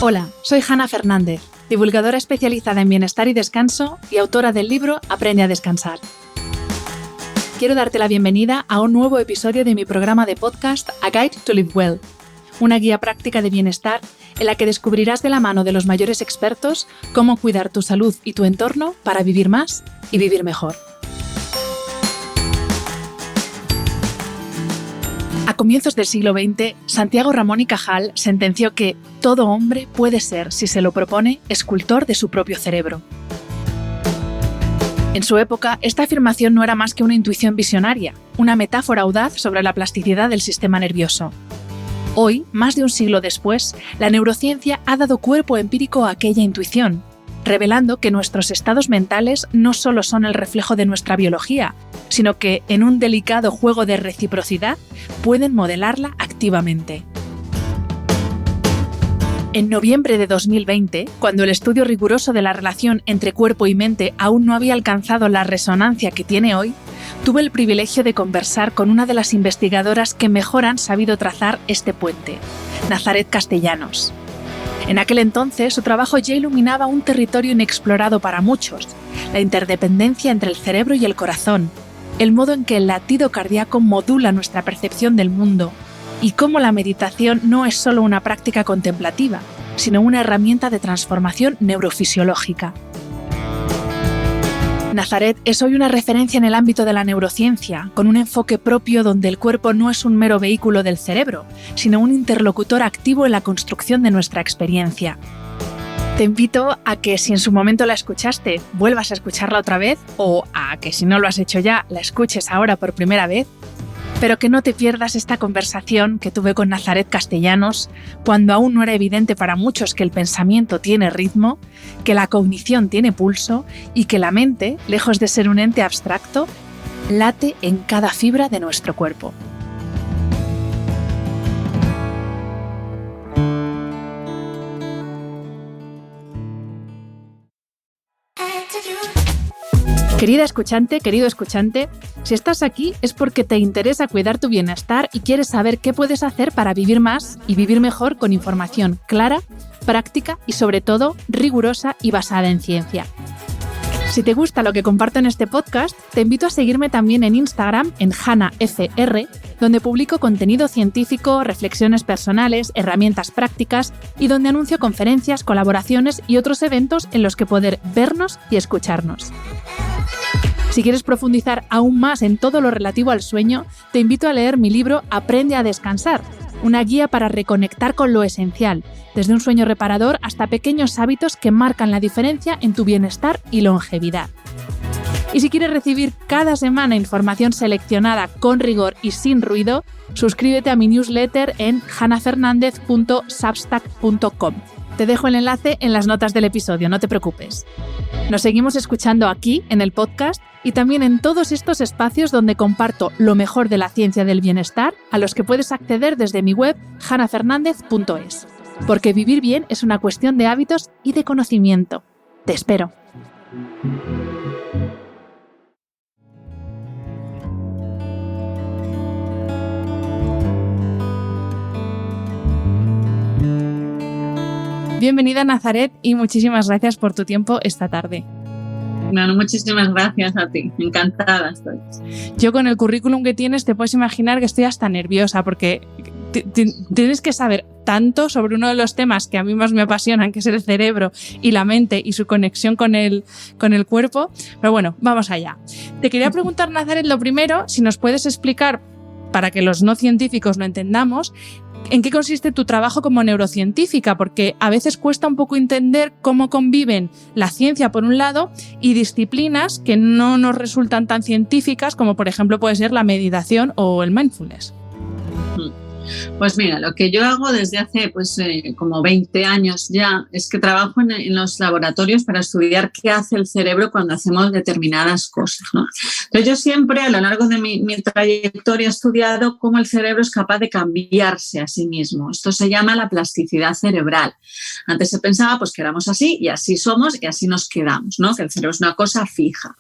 Hola, soy Hanna Fernández, divulgadora especializada en bienestar y descanso y autora del libro Aprende a descansar. Quiero darte la bienvenida a un nuevo episodio de mi programa de podcast A Guide to Live Well, una guía práctica de bienestar en la que descubrirás de la mano de los mayores expertos cómo cuidar tu salud y tu entorno para vivir más y vivir mejor. A comienzos del siglo XX, Santiago Ramón y Cajal sentenció que todo hombre puede ser, si se lo propone, escultor de su propio cerebro. En su época, esta afirmación no era más que una intuición visionaria, una metáfora audaz sobre la plasticidad del sistema nervioso. Hoy, más de un siglo después, la neurociencia ha dado cuerpo empírico a aquella intuición, revelando que nuestros estados mentales no solo son el reflejo de nuestra biología, sino que, en un delicado juego de reciprocidad, pueden modelarla activamente. En noviembre de 2020, cuando el estudio riguroso de la relación entre cuerpo y mente aún no había alcanzado la resonancia que tiene hoy, tuve el privilegio de conversar con una de las investigadoras que mejor han sabido trazar este puente, Nazaret Castellanos. En aquel entonces, su trabajo ya iluminaba un territorio inexplorado para muchos, la interdependencia entre el cerebro y el corazón, el modo en que el latido cardíaco modula nuestra percepción del mundo y cómo la meditación no es solo una práctica contemplativa, sino una herramienta de transformación neurofisiológica. Nazaret es hoy una referencia en el ámbito de la neurociencia, con un enfoque propio donde el cuerpo no es un mero vehículo del cerebro, sino un interlocutor activo en la construcción de nuestra experiencia. Te invito a que, si en su momento la escuchaste, vuelvas a escucharla otra vez, o a que, si no lo has hecho ya, la escuches ahora por primera vez, pero que no te pierdas esta conversación que tuve con Nazaret Castellanos cuando aún no era evidente para muchos que el pensamiento tiene ritmo, que la cognición tiene pulso y que la mente, lejos de ser un ente abstracto, late en cada fibra de nuestro cuerpo. Querida escuchante, querido escuchante, si estás aquí es porque te interesa cuidar tu bienestar y quieres saber qué puedes hacer para vivir más y vivir mejor con información clara, práctica y sobre todo rigurosa y basada en ciencia. Si te gusta lo que comparto en este podcast, te invito a seguirme también en Instagram en HannaFR, donde publico contenido científico, reflexiones personales, herramientas prácticas y donde anuncio conferencias, colaboraciones y otros eventos en los que poder vernos y escucharnos. Si quieres profundizar aún más en todo lo relativo al sueño, te invito a leer mi libro Aprende a descansar, una guía para reconectar con lo esencial, desde un sueño reparador hasta pequeños hábitos que marcan la diferencia en tu bienestar y longevidad. Y si quieres recibir cada semana información seleccionada con rigor y sin ruido, suscríbete a mi newsletter en hannafernandez.substack.com. Te dejo el enlace en las notas del episodio, no te preocupes. Nos seguimos escuchando aquí, en el podcast, y también en todos estos espacios donde comparto lo mejor de la ciencia del bienestar, a los que puedes acceder desde mi web hannafernandez.es. Porque vivir bien es una cuestión de hábitos y de conocimiento. Te espero. Bienvenida, Nazaret, y muchísimas gracias por tu tiempo esta tarde. Bueno, muchísimas gracias a ti, encantada estoy. Yo con el currículum que tienes te puedes imaginar que estoy hasta nerviosa porque tienes que saber tanto sobre uno de los temas que a mí más me apasionan, que es el cerebro y la mente y su conexión con el cuerpo. Pero bueno, vamos allá. Te quería preguntar, Nazaret, lo primero, si nos puedes explicar, para que los no científicos lo entendamos, ¿en qué consiste tu trabajo como neurocientífica? Porque a veces cuesta un poco entender cómo conviven la ciencia por un lado y disciplinas que no nos resultan tan científicas como por ejemplo puede ser la meditación o el mindfulness. Pues mira, lo que yo hago desde hace como 20 años ya es que trabajo en los laboratorios para estudiar qué hace el cerebro cuando hacemos determinadas cosas, ¿no? Entonces yo siempre a lo largo de mi trayectoria he estudiado cómo el cerebro es capaz de cambiarse a sí mismo. Esto se llama la plasticidad cerebral. Antes se pensaba pues que éramos así y así somos y así nos quedamos, ¿no? Que el cerebro es una cosa fija.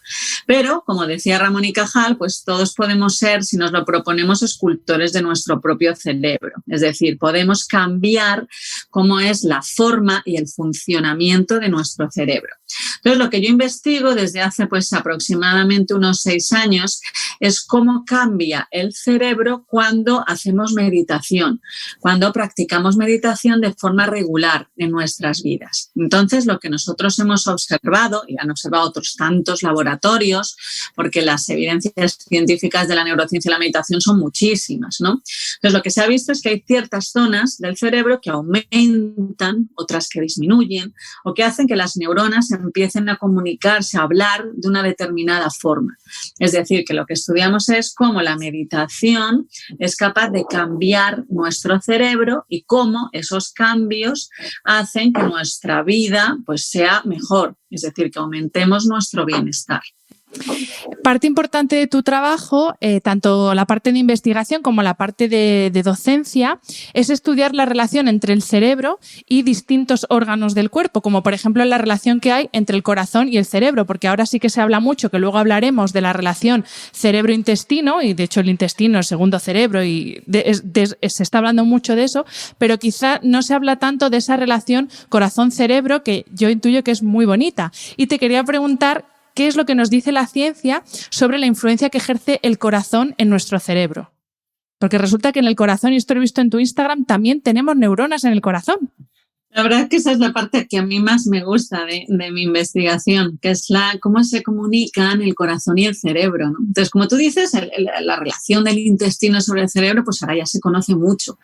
Pero, como decía Ramón y Cajal, pues todos podemos ser, si nos lo proponemos, escultores de nuestro propio cerebro. cerebro. Es decir, podemos cambiar cómo es la forma y el funcionamiento de nuestro cerebro. Entonces, lo que yo investigo desde hace pues aproximadamente unos 6 años es cómo cambia el cerebro cuando hacemos meditación, cuando practicamos meditación de forma regular en nuestras vidas. Entonces, lo que nosotros hemos observado, y han observado otros tantos laboratorios, porque las evidencias científicas de la neurociencia y la meditación son muchísimas, ¿no? Entonces, lo que se ha visto es que hay ciertas zonas del cerebro que aumentan, otras que disminuyen, o que hacen que las neuronas empiecen a comunicarse, a hablar de una determinada forma. Es decir, que lo que estudiamos es cómo la meditación es capaz de cambiar nuestro cerebro y cómo esos cambios hacen que nuestra vida pues, sea mejor, es decir, que aumentemos nuestro bienestar. Parte importante de tu trabajo, tanto la parte de investigación como la parte de docencia, es estudiar la relación entre el cerebro y distintos órganos del cuerpo, como por ejemplo la relación que hay entre el corazón y el cerebro, porque ahora sí que se habla mucho, que luego hablaremos de la relación cerebro-intestino, y de hecho el intestino es el segundo cerebro y se está hablando mucho de eso, pero quizá no se habla tanto de esa relación corazón-cerebro, que yo intuyo que es muy bonita. Y te quería preguntar, ¿qué es lo que nos dice la ciencia sobre la influencia que ejerce el corazón en nuestro cerebro? Porque resulta que en el corazón, y esto lo he visto en tu Instagram, también tenemos neuronas en el corazón. La verdad es que esa es la parte que a mí más me gusta de mi investigación, que es cómo se comunican el corazón y el cerebro, ¿no? Entonces, como tú dices, la relación del intestino sobre el cerebro, pues ahora ya se conoce mucho.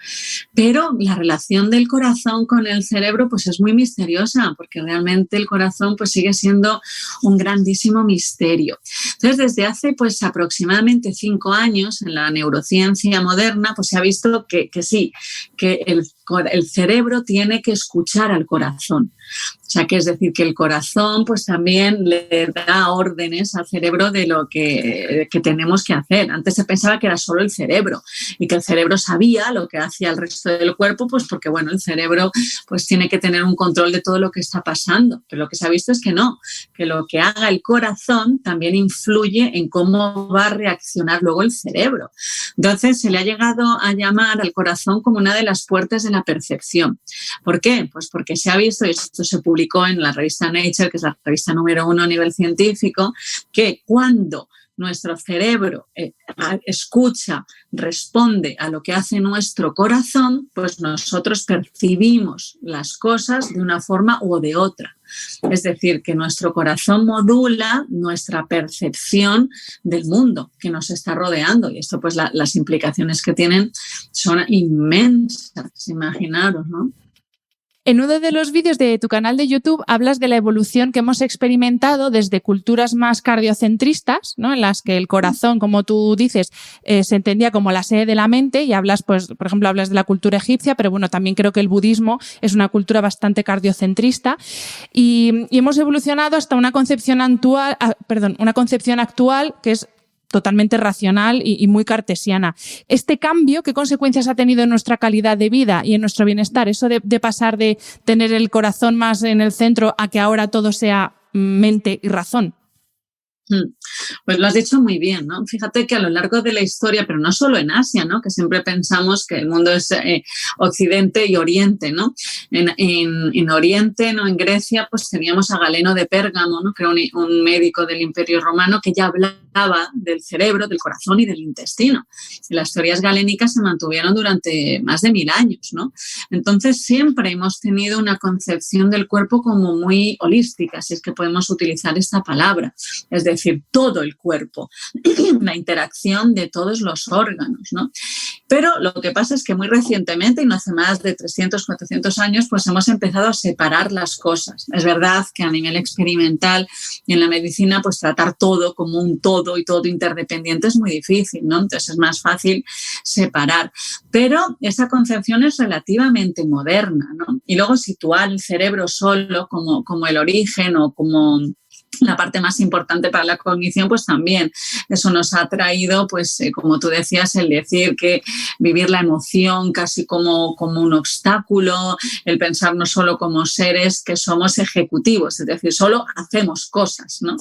Pero la relación del corazón con el cerebro, pues es muy misteriosa, porque realmente el corazón pues sigue siendo un grandísimo misterio. Entonces, desde hace pues aproximadamente 5 años, en la neurociencia moderna, pues se ha visto que sí, que el cerebro tiene que escuchar al corazón. O sea, que es decir, que el corazón pues también le da órdenes al cerebro de lo que tenemos que hacer. Antes se pensaba que era solo el cerebro y que el cerebro sabía lo que hacía el resto del cuerpo, pues porque bueno, el cerebro pues tiene que tener un control de todo lo que está pasando. Pero lo que se ha visto es que no, que lo que haga el corazón también influye en cómo va a reaccionar luego el cerebro. Entonces se le ha llegado a llamar al corazón como una de las puertas de la percepción. ¿Por qué? Pues porque se ha visto, y esto se publicó en la revista Nature, que es la revista número 1 a nivel científico, que cuando nuestro cerebro escucha, responde a lo que hace nuestro corazón, pues nosotros percibimos las cosas de una forma u de otra. Es decir, que nuestro corazón modula nuestra percepción del mundo que nos está rodeando. Y esto, pues las implicaciones que tienen son inmensas, imaginaros, ¿no? En uno de los vídeos de tu canal de YouTube hablas de la evolución que hemos experimentado desde culturas más cardiocentristas, ¿no? En las que el corazón, como tú dices, se entendía como la sede de la mente, y hablas, pues, por ejemplo, hablas de la cultura egipcia, pero bueno, también creo que el budismo es una cultura bastante cardiocentrista, y hemos evolucionado hasta una concepción actual que es totalmente racional y muy cartesiana. Este cambio, ¿qué consecuencias ha tenido en nuestra calidad de vida y en nuestro bienestar? Eso de pasar de tener el corazón más en el centro a que ahora todo sea mente y razón. Pues lo has dicho muy bien, ¿no? Fíjate que a lo largo de la historia, pero no solo en Asia, ¿no? Que siempre pensamos que el mundo es Occidente y Oriente, ¿no? En Oriente, ¿no? En Grecia, pues teníamos a Galeno de Pérgamo, ¿no? Que era un médico del Imperio Romano que ya hablaba del cerebro, del corazón y del intestino. Y las teorías galénicas se mantuvieron durante más de 1000 años, ¿no? Entonces siempre hemos tenido una concepción del cuerpo como muy holística, si es que podemos utilizar esta palabra. Es decir, todo el cuerpo, la interacción de todos los órganos, ¿no? Pero lo que pasa es que muy recientemente, y no hace más de 300, 400 años, pues hemos empezado a separar las cosas. Es verdad que a nivel experimental y en la medicina, pues tratar todo como un todo y todo interdependiente es muy difícil, ¿no? Entonces es más fácil separar. Pero esa concepción es relativamente moderna, ¿no? Y luego situar el cerebro solo como el origen o como la parte más importante para la cognición, pues también eso nos ha traído, pues como tú decías, el decir que vivir la emoción casi como un obstáculo, el pensar no solo como seres que somos ejecutivos, es decir, solo hacemos cosas, ¿no?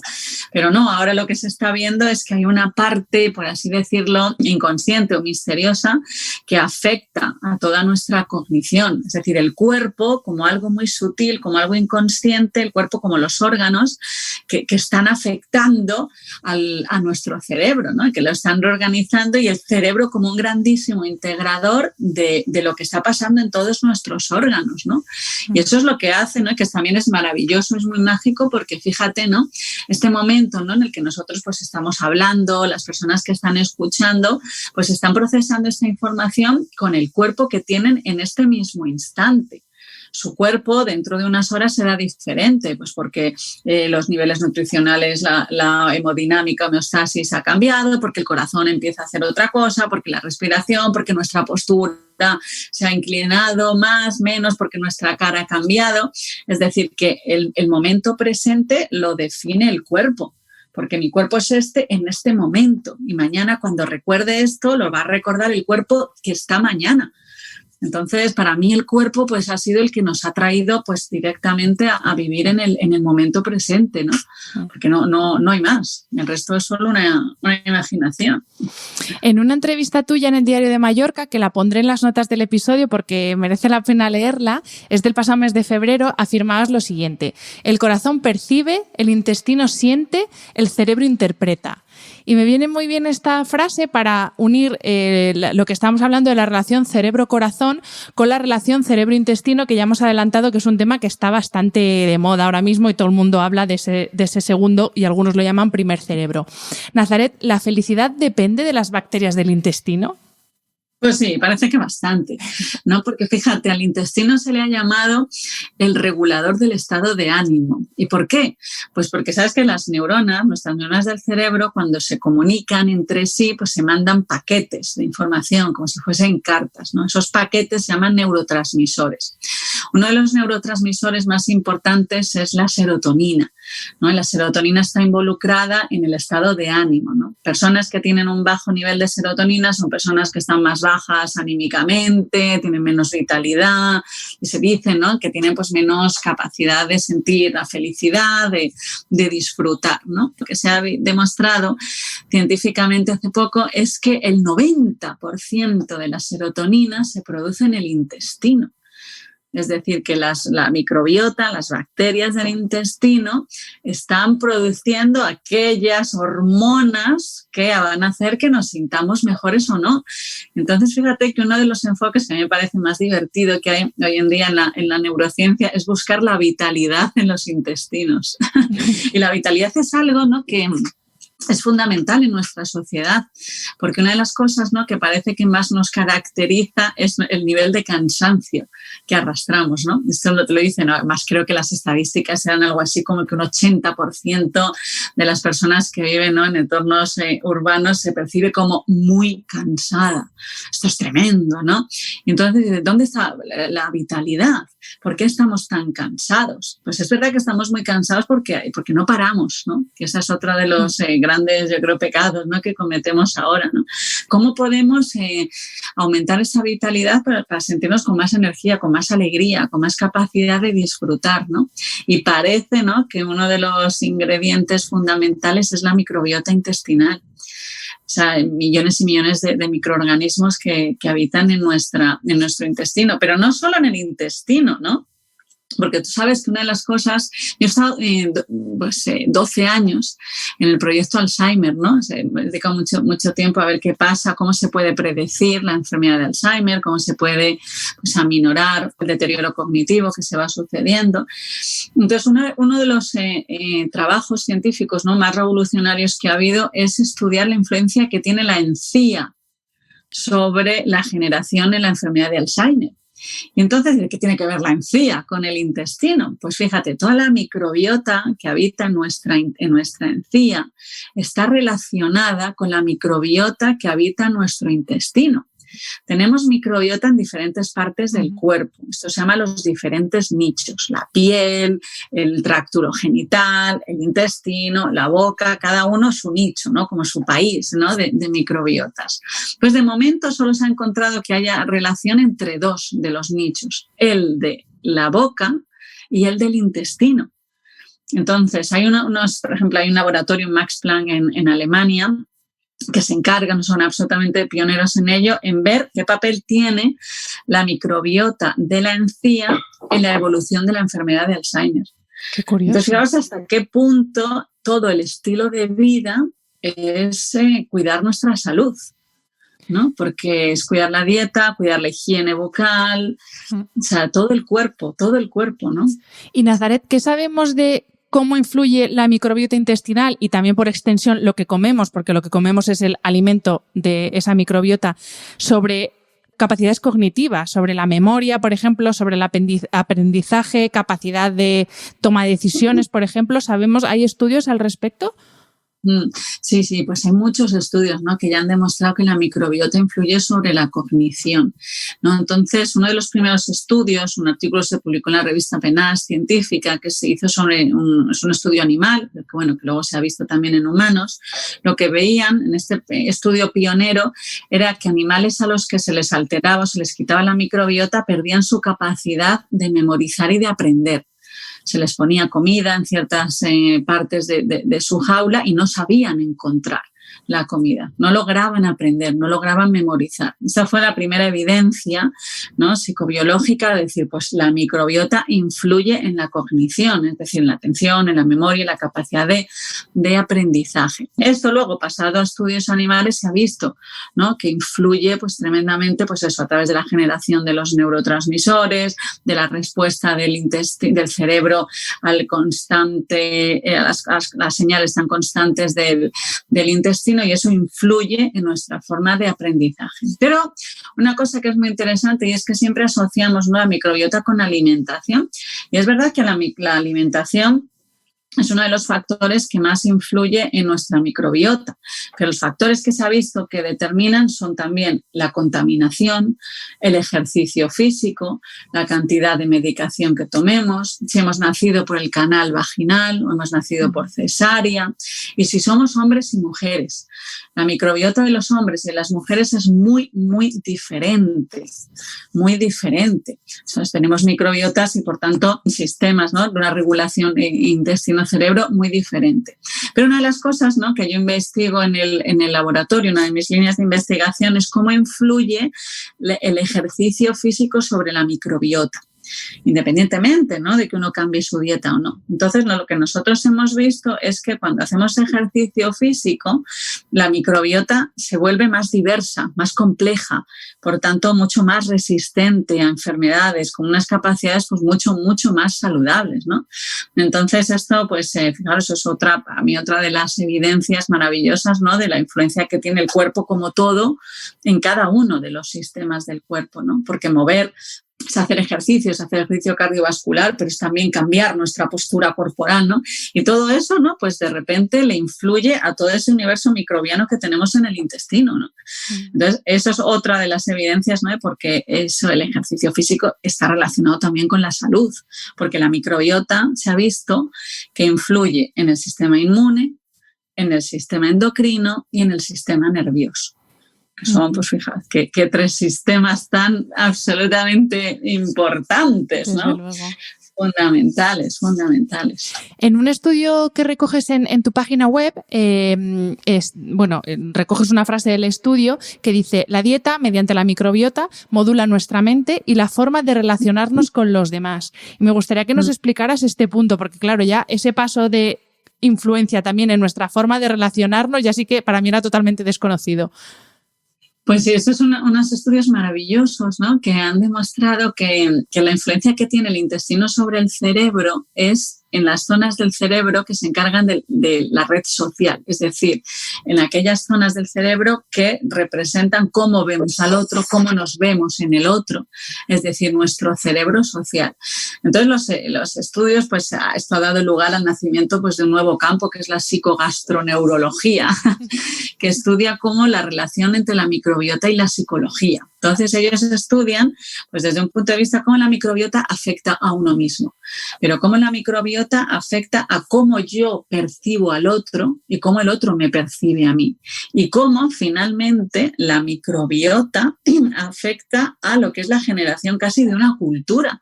Pero no, ahora lo que se está viendo es que hay una parte, por así decirlo, inconsciente o misteriosa que afecta a toda nuestra cognición, es decir, el cuerpo como algo muy sutil, como algo inconsciente, el cuerpo como los órganos que están afectando a nuestro cerebro, ¿no? Que lo están reorganizando, y el cerebro como un grandísimo integrador de lo que está pasando en todos nuestros órganos, ¿no? Y eso es lo que hace, ¿no? Que también es maravilloso, es muy mágico, porque fíjate, ¿no? Este momento, ¿no? En el que nosotros pues estamos hablando, las personas que están escuchando, pues están procesando esta información con el cuerpo que tienen en este mismo instante. Su cuerpo dentro de unas horas será diferente, pues porque los niveles nutricionales, la hemodinámica, homeostasis ha cambiado, porque el corazón empieza a hacer otra cosa, porque la respiración, porque nuestra postura se ha inclinado más, menos, porque nuestra cara ha cambiado. Es decir, que el momento presente lo define el cuerpo, porque mi cuerpo es en este momento, y mañana cuando recuerde esto lo va a recordar el cuerpo que está mañana. Entonces, para mí el cuerpo pues ha sido el que nos ha traído pues directamente a vivir en el momento presente, ¿no? Porque no hay más. El resto es solo una imaginación. En una entrevista tuya en el Diario de Mallorca, que la pondré en las notas del episodio porque merece la pena leerla, es del pasado mes de febrero, afirmabas lo siguiente: el corazón percibe, el intestino siente, el cerebro interpreta. Y me viene muy bien esta frase para unir lo que estamos hablando de la relación cerebro-corazón con la relación cerebro-intestino, que ya hemos adelantado que es un tema que está bastante de moda ahora mismo y todo el mundo habla de ese segundo, y algunos lo llaman primer cerebro. Nazaret, ¿la felicidad depende de las bacterias del intestino? Pues sí, parece que bastante, ¿no? Porque fíjate, al intestino se le ha llamado el regulador del estado de ánimo. ¿Y por qué? Pues porque sabes que las neuronas, nuestras neuronas del cerebro, cuando se comunican entre sí, pues se mandan paquetes de información, como si fuesen cartas, ¿no? Esos paquetes se llaman neurotransmisores. Uno de los neurotransmisores más importantes es la serotonina, ¿no? Y la serotonina está involucrada en el estado de ánimo, ¿no? Personas que tienen un bajo nivel de serotonina son personas que están más bajas anímicamente, tienen menos vitalidad, y se dice, ¿no? Que tienen pues menos capacidad de sentir la felicidad, de disfrutar, ¿no? Lo que se ha demostrado científicamente hace poco es que el 90% de la serotonina se produce en el intestino. Es decir, que la microbiota, las bacterias del intestino, están produciendo aquellas hormonas que van a hacer que nos sintamos mejores o no. Entonces, fíjate que uno de los enfoques que a mí me parece más divertido que hay hoy en día en la neurociencia es buscar la vitalidad en los intestinos. Y la vitalidad es algo, ¿no?, que es fundamental en nuestra sociedad, porque una de las cosas, ¿no?, que parece que más nos caracteriza es el nivel de cansancio que arrastramos, ¿no? Esto te lo dicen, ¿no? Además creo que las estadísticas eran algo así como que un 80% de las personas que viven, ¿no?, en entornos urbanos se percibe como muy cansada. Esto es tremendo, ¿no? Y entonces, ¿dónde está la vitalidad? ¿Por qué estamos tan cansados? Pues es verdad que estamos muy cansados porque no paramos, ¿no? Que esa es otra de los grandes, yo creo, pecados, ¿no?, que cometemos ahora, ¿no? ¿Cómo podemos aumentar esa vitalidad para sentirnos con más energía, con más alegría, con más capacidad de disfrutar, ¿no? Y parece, ¿no?, que uno de los ingredientes fundamentales es la microbiota intestinal. O sea, millones y millones de microorganismos que habitan en nuestro intestino, pero no solo en el intestino, ¿no? Porque tú sabes que una de las cosas, yo he estado 12 años en el proyecto Alzheimer, ¿no? Me he dedicado mucho tiempo a ver qué pasa, cómo se puede predecir la enfermedad de Alzheimer, cómo se puede pues, aminorar el deterioro cognitivo que se va sucediendo. Entonces, uno de los trabajos científicos, ¿no?, más revolucionarios que ha habido es estudiar la influencia que tiene la encía sobre la generación en la enfermedad de Alzheimer. Y entonces, ¿qué tiene que ver la encía con el intestino? Pues fíjate, toda la microbiota que habita en nuestra encía está relacionada con la microbiota que habita en nuestro intestino. tenemos microbiota en diferentes partes del cuerpo. Esto se llama los diferentes nichos, la piel, el tracto urogenital, el intestino, la boca, cada uno su nicho, ¿no? Como su país, ¿no? de microbiotas. Pues de momento solo se ha encontrado que haya relación entre 2 de los nichos, el de la boca y el del intestino. Entonces, hay por ejemplo, hay un laboratorio en Max Planck en Alemania que se encargan, son absolutamente pioneros en ello, en ver qué papel tiene la microbiota de la encía en la evolución de la enfermedad de Alzheimer. Qué curioso. Entonces, fijaos hasta qué punto todo el estilo de vida es cuidar nuestra salud, ¿no? Porque es cuidar la dieta, cuidar la higiene bucal, o sea, todo el cuerpo, ¿no? Y Nazaret, ¿qué sabemos de cómo influye la microbiota intestinal y también por extensión lo que comemos, porque lo que comemos es el alimento de esa microbiota, sobre capacidades cognitivas, sobre la memoria, por ejemplo, sobre el aprendizaje, capacidad de toma de decisiones, por ejemplo? ¿Hay estudios al respecto? Sí, pues hay muchos estudios, ¿no? Que ya han demostrado que la microbiota influye sobre la cognición, ¿no? Entonces, uno de los primeros estudios, un artículo se publicó en la revista PNAS científica que se hizo sobre es un estudio animal, que luego se ha visto también en humanos. Lo que veían en este estudio pionero era que animales a los que se les alteraba o se les quitaba la microbiota perdían su capacidad de memorizar y de aprender. Se les ponía comida en ciertas partes de su jaula y no sabían encontrar la comida, no lograban aprender, no lograban memorizar. Esta fue la primera evidencia, ¿no? Psicobiológica de decir, pues la microbiota influye en la cognición, es decir, en la atención, en la memoria, en la capacidad de aprendizaje. Esto luego, pasado a estudios animales, se ha visto, ¿no? Que influye pues tremendamente, pues eso, a través de la generación de los neurotransmisores, de la respuesta del cerebro al constante, a las señales tan constantes del intestino, y eso influye en nuestra forma de aprendizaje. Pero una cosa que es muy interesante y es que siempre asociamos, ¿no?, la microbiota con alimentación, y es verdad que la alimentación es uno de los factores que más influye en nuestra microbiota, pero los factores que se ha visto que determinan son también la contaminación, el ejercicio físico, la cantidad de medicación que tomemos, si hemos nacido por el canal vaginal o hemos nacido por cesárea, y si somos hombres y mujeres. La microbiota de los hombres y de las mujeres es muy, muy diferente, muy diferente. Entonces, tenemos microbiotas y, por tanto, sistemas, ¿no?, de una regulación intestino-cerebro muy diferente. Pero una de las cosas, ¿no?, que yo investigo en el laboratorio, una de mis líneas de investigación, es cómo influye el ejercicio físico sobre la microbiota, independientemente, ¿no?, de que uno cambie su dieta o no. Entonces, lo que nosotros hemos visto es que cuando hacemos ejercicio físico, la microbiota se vuelve más diversa, más compleja, por tanto, mucho más resistente a enfermedades, con unas capacidades pues mucho, mucho más saludables, ¿no? Entonces, esto, pues, fijaros, es para mí otra de las evidencias maravillosas, ¿no?, de la influencia que tiene el cuerpo como todo en cada uno de los sistemas del cuerpo, ¿no? Porque es hacer ejercicio cardiovascular, pero es también cambiar nuestra postura corporal, ¿no? Y todo eso, ¿no?, pues de repente le influye a todo ese universo microbiano que tenemos en el intestino, ¿no? Entonces, eso es otra de las evidencias, ¿no?, de por qué el ejercicio físico está relacionado también con la salud, porque la microbiota se ha visto que influye en el sistema inmune, en el sistema endocrino y en el sistema nervioso. Que son, pues fíjate, que 3 sistemas tan absolutamente importantes, ¿no? Fundamentales. En un estudio que recoges en tu página web, recoges una frase del estudio que dice: la dieta, mediante la microbiota, modula nuestra mente y la forma de relacionarnos con los demás. Y me gustaría que nos explicaras este punto, porque claro, ya ese paso de influencia también en nuestra forma de relacionarnos ya sí que para mí era totalmente desconocido. Pues sí, estos son unos estudios maravillosos, ¿no?, que han demostrado que la influencia que tiene el intestino sobre el cerebro es en las zonas del cerebro que se encargan de la red social, es decir, en aquellas zonas del cerebro que representan cómo vemos al otro, cómo nos vemos en el otro, es decir, nuestro cerebro social. Entonces, los estudios, pues esto ha dado lugar al nacimiento pues, de un nuevo campo que es la psicogastroneurología, que estudia cómo la relación entre la microbiota y la psicología. Entonces, ellos estudian pues, desde un punto de vista cómo la microbiota afecta a uno mismo, pero cómo la microbiota afecta a cómo yo percibo al otro y cómo el otro me percibe a mí. Y cómo, finalmente, la microbiota afecta a lo que es la generación casi de una cultura.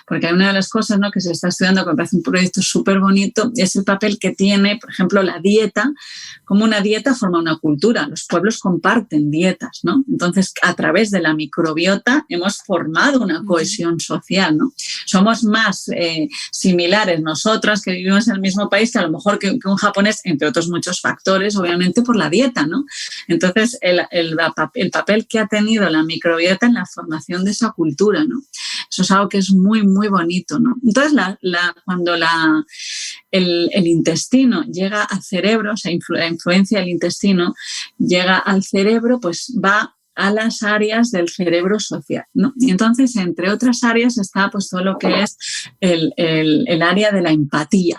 Porque hay una de las cosas, ¿no?, que se está estudiando, que me parece un proyecto súper bonito, es el papel que tiene, por ejemplo, la dieta. Como una dieta forma una cultura. Los pueblos comparten dietas, ¿no? Entonces, a través de la microbiota hemos formado una cohesión social, ¿no? Somos más similares nosotras que vivimos en el mismo país que a lo mejor que un japonés, entre otros muchos factores, obviamente por la dieta, ¿no? Entonces, el papel que ha tenido la microbiota en la formación de esa cultura, ¿no? Eso es algo que es muy, muy bonito, ¿no? Entonces, cuando el intestino llega al cerebro, o sea, la influencia del intestino llega al cerebro, pues va a las áreas del cerebro social, ¿no? Y entonces, entre otras áreas, está pues todo lo que es el área de la empatía,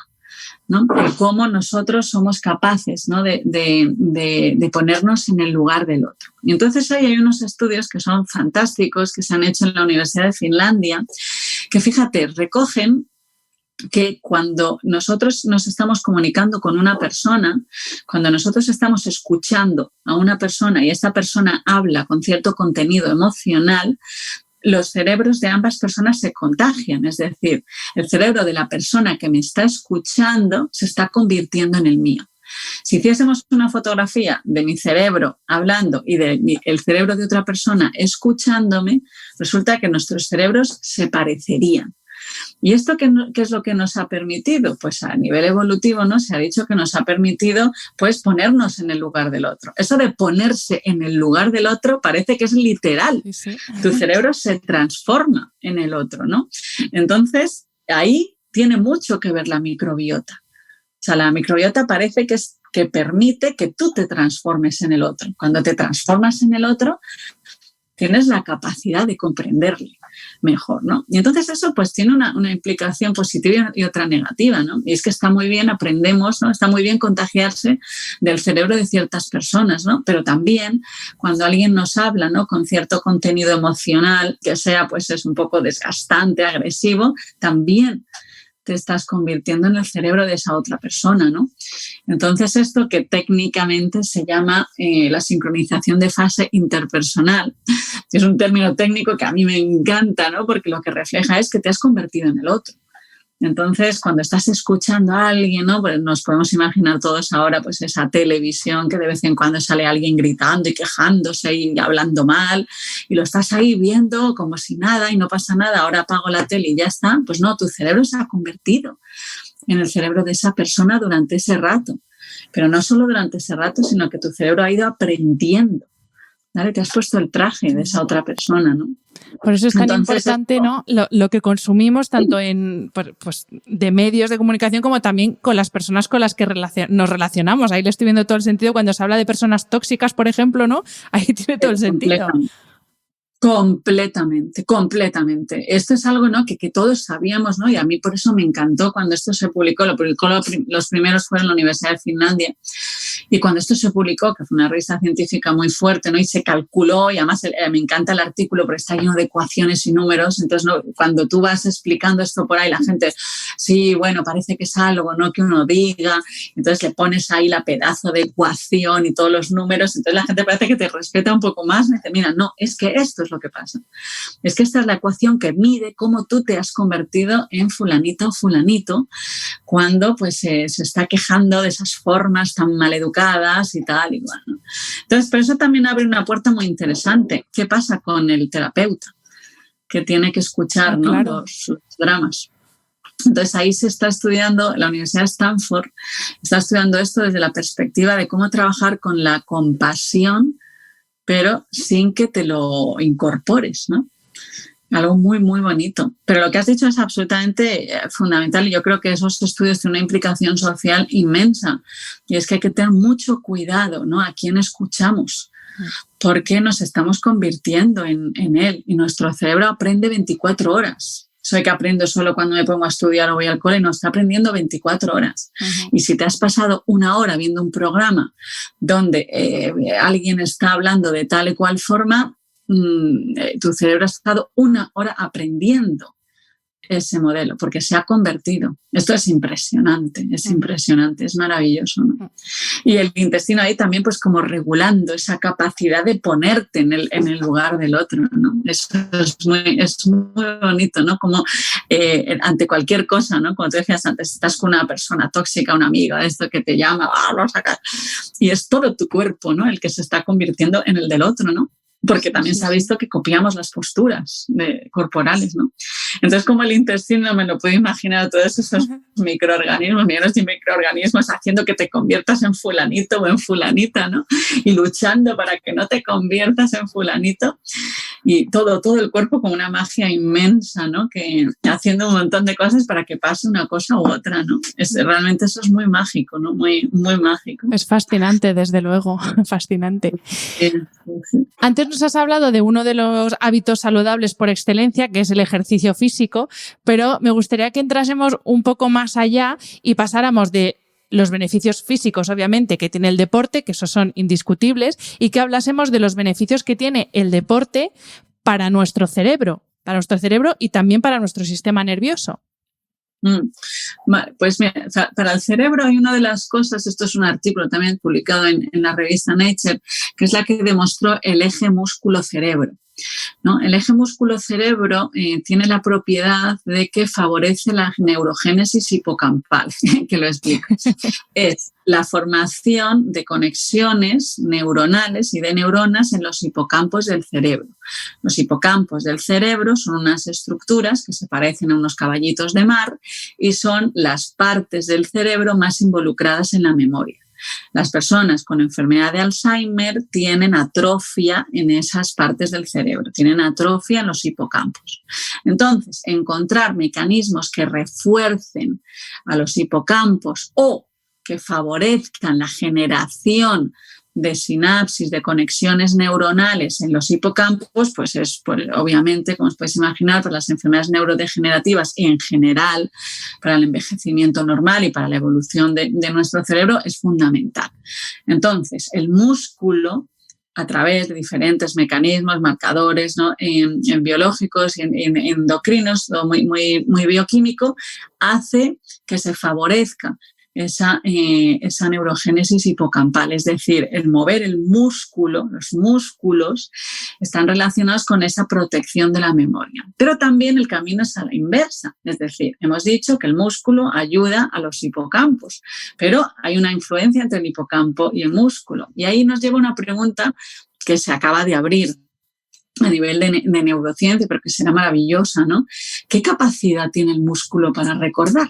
¿no? De cómo nosotros somos capaces, ¿no?, de ponernos en el lugar del otro. Y entonces ahí hay unos estudios que son fantásticos que se han hecho en la Universidad de Finlandia, que fíjate, recogen que cuando nosotros nos estamos comunicando con una persona, cuando nosotros estamos escuchando a una persona y esa persona habla con cierto contenido emocional, los cerebros de ambas personas se contagian, es decir, el cerebro de la persona que me está escuchando se está convirtiendo en el mío. Si hiciésemos una fotografía de mi cerebro hablando y del cerebro de otra persona escuchándome, resulta que nuestros cerebros se parecerían. ¿Y esto qué es lo que nos ha permitido? Pues a nivel evolutivo, ¿no?, se ha dicho que nos ha permitido pues, ponernos en el lugar del otro. Eso de ponerse en el lugar del otro parece que es literal. Sí. Tu cerebro se transforma en el otro, ¿no? Entonces, ahí tiene mucho que ver la microbiota. O sea, la microbiota parece que permite que tú te transformes en el otro. Cuando te transformas en el otro, tienes la capacidad de comprenderle mejor, ¿no? Y entonces eso pues tiene una implicación positiva y otra negativa, ¿no? Y es que está muy bien, aprendemos, ¿no? Está muy bien contagiarse del cerebro de ciertas personas, ¿no? Pero también cuando alguien nos habla, ¿no?, con cierto contenido emocional, que sea pues es un poco desgastante, agresivo, también te estás convirtiendo en el cerebro de esa otra persona, ¿no? Entonces, esto que técnicamente se llama la sincronización de fase interpersonal, que es un término técnico que a mí me encanta, ¿no?, porque lo que refleja es que te has convertido en el otro. Entonces, cuando estás escuchando a alguien, ¿no?, pues nos podemos imaginar todos ahora pues esa televisión que de vez en cuando sale alguien gritando y quejándose y hablando mal y lo estás ahí viendo como si nada y no pasa nada, ahora apago la tele y ya está. Pues no, tu cerebro se ha convertido en el cerebro de esa persona durante ese rato. Pero no solo durante ese rato, sino que tu cerebro ha ido aprendiendo. ¿Vale? Te has puesto el traje de esa otra persona, ¿no? Por eso es tan importante, ¿no?, lo que consumimos tanto en pues, de medios de comunicación como también con las personas con las que nos relacionamos. Ahí le estoy viendo todo el sentido cuando se habla de personas tóxicas, por ejemplo, ¿no? Ahí tiene todo el sentido. Completamente. Esto es algo, ¿no?, que todos sabíamos, ¿no? Y a mí por eso me encantó cuando esto se publicó. Los primeros fueron en la Universidad de Finlandia. Y cuando esto se publicó, que fue una revista científica muy fuerte, ¿no?, y se calculó, y además me encanta el artículo porque está lleno de ecuaciones y números. Entonces, ¿no?, cuando tú vas explicando esto por ahí, la gente, sí, bueno, parece que es algo, ¿no?, que uno diga. Entonces le pones ahí la pedazo de ecuación y todos los números. Entonces la gente parece que te respeta un poco más. Me dice, mira, no, es que esto es lo que pasa. Es que esta es la ecuación que mide cómo tú te has convertido en fulanito o fulanito cuando pues se está quejando de esas formas tan maleducadas y tal, igual, ¿no? Entonces, pero eso también abre una puerta muy interesante. ¿Qué pasa con el terapeuta que tiene que escuchar, ¿no?, claro, sus dramas? Entonces ahí se está estudiando, la Universidad de Stanford está estudiando esto desde la perspectiva de cómo trabajar con la compasión, pero sin que te lo incorpores, ¿no? Algo muy, muy bonito. Pero lo que has dicho es absolutamente fundamental y yo creo que esos estudios tienen una implicación social inmensa. Y es que hay que tener mucho cuidado, ¿no?, a quién escuchamos, porque nos estamos convirtiendo en él y nuestro cerebro aprende 24 horas. Soy que aprendo solo cuando me pongo a estudiar o voy al cole, no, está aprendiendo 24 horas. Y si te has pasado 1 hora viendo un programa donde alguien está hablando de tal y cual forma, tu cerebro ha estado 1 hora aprendiendo ese modelo porque se ha convertido. Esto es impresionante, es maravilloso, ¿no? Y el intestino ahí también pues como regulando esa capacidad de ponerte en el lugar del otro, ¿no? Eso es muy bonito, ¿no? Como ante cualquier cosa, ¿no? Como te decías antes, estás con una persona tóxica, una amiga, esto que te llama, lo sacas, y es todo tu cuerpo, ¿no?, el que se está convirtiendo en el del otro, ¿no? Porque también se ha visto que copiamos las posturas corporales, ¿no? Entonces, como el intestino, me lo puedo imaginar, todos esos microorganismos, millones de microorganismos haciendo que te conviertas en fulanito o en fulanita, ¿no? Y luchando para que no te conviertas en fulanito. Y todo el cuerpo con una magia inmensa, ¿no?, que haciendo un montón de cosas para que pase una cosa u otra, ¿no? Realmente eso es muy mágico, ¿no? Muy, muy mágico. Es fascinante, desde luego, fascinante. Sí. Antes nos has hablado de uno de los hábitos saludables por excelencia, que es el ejercicio físico, pero me gustaría que entrásemos un poco más allá y pasáramos de los beneficios físicos, obviamente, que tiene el deporte, que esos son indiscutibles, y que hablásemos de los beneficios que tiene el deporte para nuestro cerebro y también para nuestro sistema nervioso. Vale, pues mira, para el cerebro hay una de las cosas, esto es un artículo también publicado en la revista Nature, que es la que demostró el eje músculo-cerebro, ¿no? El eje músculo-cerebro tiene la propiedad de que favorece la neurogénesis hipocampal, que lo explico. Es la formación de conexiones neuronales y de neuronas en los hipocampos del cerebro. Los hipocampos del cerebro son unas estructuras que se parecen a unos caballitos de mar y son las partes del cerebro más involucradas en la memoria. Las personas con enfermedad de Alzheimer tienen atrofia en esas partes del cerebro, tienen atrofia en los hipocampos. Entonces, encontrar mecanismos que refuercen a los hipocampos o que favorezcan la generación de sinapsis, de conexiones neuronales en los hipocampos, pues es obviamente, como os podéis imaginar, para las enfermedades neurodegenerativas y en general para el envejecimiento normal y para la evolución de nuestro cerebro es fundamental. Entonces, el músculo, a través de diferentes mecanismos, marcadores, ¿no?, en biológicos y en endocrinos, todo muy, muy, muy bioquímico, hace que se favorezca esa neurogénesis hipocampal, es decir, el mover el músculo, los músculos están relacionados con esa protección de la memoria. Pero también el camino es a la inversa, es decir, hemos dicho que el músculo ayuda a los hipocampos, pero hay una influencia entre el hipocampo y el músculo. Y ahí nos lleva una pregunta que se acaba de abrir a nivel de neurociencia, pero que será maravillosa, ¿no? ¿Qué capacidad tiene el músculo para recordar?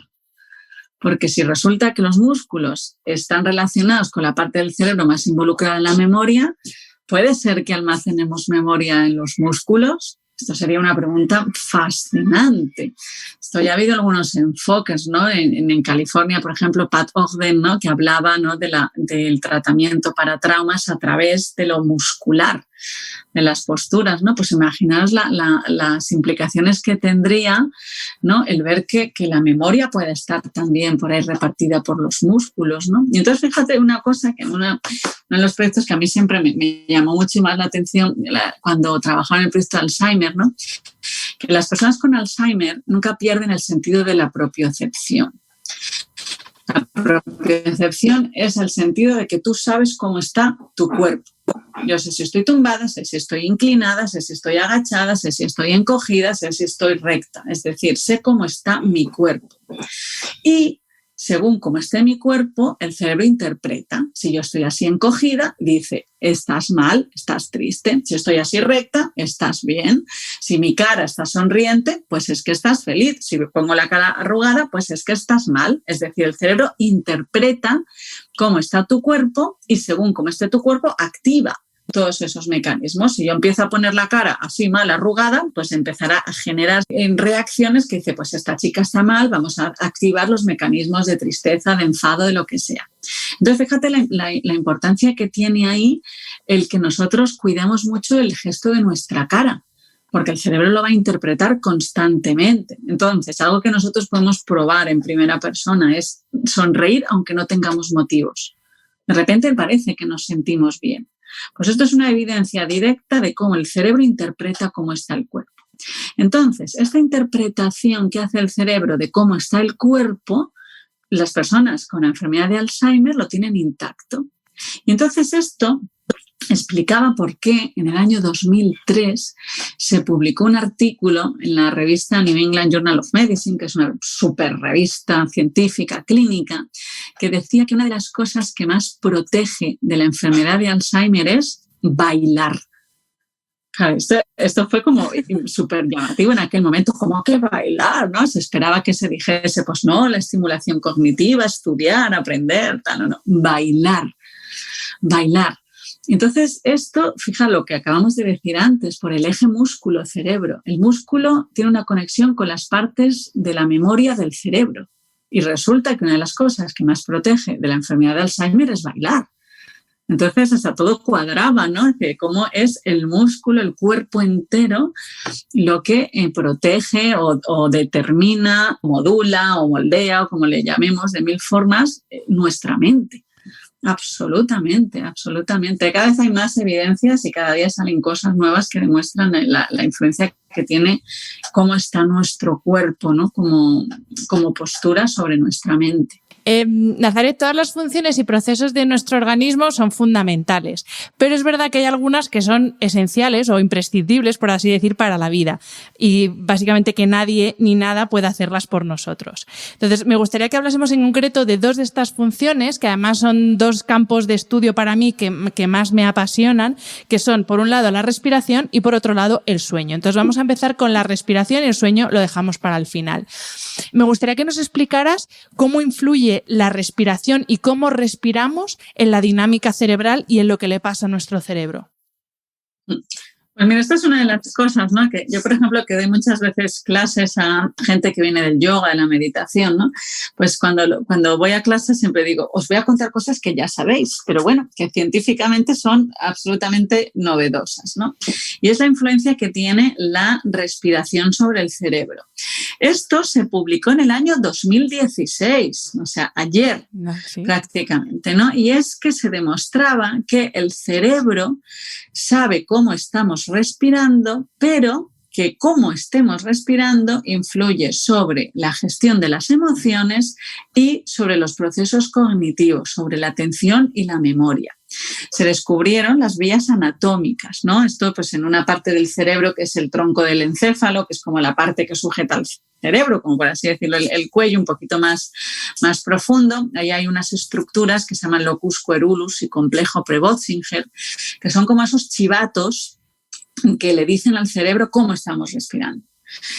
Porque si resulta que los músculos están relacionados con la parte del cerebro más involucrada en la memoria, ¿puede ser que almacenemos memoria en los músculos? Esto sería una pregunta fascinante. Esto ya ha habido algunos enfoques, ¿no? En California, por ejemplo, Pat Ogden, ¿no?, que hablaba, ¿no?, del tratamiento para traumas a través de lo muscular, de las posturas, ¿no? Pues imaginaos las implicaciones que tendría, ¿no?, el ver que la memoria puede estar también por ahí repartida por los músculos, ¿no? Y entonces fíjate una cosa, que uno de los proyectos que a mí siempre me llamó mucho más la atención cuando trabajaba en el proyecto de Alzheimer, ¿no?, que las personas con Alzheimer nunca pierden el sentido de la propiocepción. La propiocepción es el sentido de que tú sabes cómo está tu cuerpo. Yo sé si estoy tumbada, sé si estoy inclinada, sé si estoy agachada, sé si estoy encogida, sé si estoy recta. Es decir, sé cómo está mi cuerpo. Y según cómo esté mi cuerpo, el cerebro interpreta. Si yo estoy así encogida, dice, estás mal, estás triste. Si estoy así recta, estás bien. Si mi cara está sonriente, pues es que estás feliz. Si me pongo la cara arrugada, pues es que estás mal. Es decir, el cerebro interpreta cómo está tu cuerpo y según cómo esté tu cuerpo, activa todos esos mecanismos. Si yo empiezo a poner la cara así mal arrugada, pues empezará a generar reacciones que dice, pues esta chica está mal, vamos a activar los mecanismos de tristeza, de enfado, de lo que sea. Entonces, fíjate la importancia que tiene ahí el que nosotros cuidemos mucho el gesto de nuestra cara, porque el cerebro lo va a interpretar constantemente. Entonces, algo que nosotros podemos probar en primera persona es sonreír aunque no tengamos motivos. De repente parece que nos sentimos bien. Pues esto es una evidencia directa de cómo el cerebro interpreta cómo está el cuerpo. Entonces, esta interpretación que hace el cerebro de cómo está el cuerpo, las personas con la enfermedad de Alzheimer lo tienen intacto. Y entonces esto explicaba por qué en el año 2003 se publicó un artículo en la revista New England Journal of Medicine, que es una super revista científica clínica, que decía que una de las cosas que más protege de la enfermedad de Alzheimer es bailar. Claro, esto fue como súper llamativo en aquel momento, como que bailar, ¿no? Se esperaba que se dijese, pues no, la estimulación cognitiva, estudiar, aprender, tal, no, bailar. Entonces, esto, fija lo que acabamos de decir antes, por el eje músculo-cerebro. El músculo tiene una conexión con las partes de la memoria del cerebro. Y resulta que una de las cosas que más protege de la enfermedad de Alzheimer es bailar. Entonces, hasta todo cuadraba, ¿no? Que cómo es el músculo, el cuerpo entero, lo que protege o determina, modula o moldea, o como le llamemos de mil formas, nuestra mente. Absolutamente. Cada vez hay más evidencias y cada día salen cosas nuevas que demuestran la influencia que tiene cómo está nuestro cuerpo, ¿no? Como postura sobre nuestra mente. Nazaret, todas las funciones y procesos de nuestro organismo son fundamentales, pero es verdad que hay algunas que son esenciales o imprescindibles, por así decir, para la vida y básicamente que nadie ni nada puede hacerlas por nosotros. Entonces, me gustaría que hablásemos en concreto de dos de estas funciones, que además son dos campos de estudio para mí que más me apasionan, que son, por un lado, la respiración y, por otro lado, el sueño. Entonces, vamos a empezar con la respiración y el sueño lo dejamos para el final. Me gustaría que nos explicaras cómo influye la respiración y cómo respiramos en la dinámica cerebral y en lo que le pasa a nuestro cerebro. Pues mira, esta es una de las cosas, ¿no? Que yo, por ejemplo, que doy muchas veces clases a gente que viene del yoga, de la meditación, ¿no? Pues cuando voy a clases siempre digo, os voy a contar cosas que ya sabéis, pero bueno, que científicamente son absolutamente novedosas, ¿no? Y es la influencia que tiene la respiración sobre el cerebro. Esto se publicó en el año 2016, o sea, ayer prácticamente, ¿no? Y es que se demostraba que el cerebro sabe cómo estamos respirando, pero que cómo estemos respirando influye sobre la gestión de las emociones y sobre los procesos cognitivos, sobre la atención y la memoria. Se descubrieron las vías anatómicas, ¿no? Esto pues en una parte del cerebro que es el tronco del encéfalo, que es como la parte que sujeta al cerebro, como por así decirlo, el cuello un poquito más profundo. Ahí hay unas estructuras que se llaman locus coeruleus y complejo Prebotzinger, que son como esos chivatos que le dicen al cerebro cómo estamos respirando.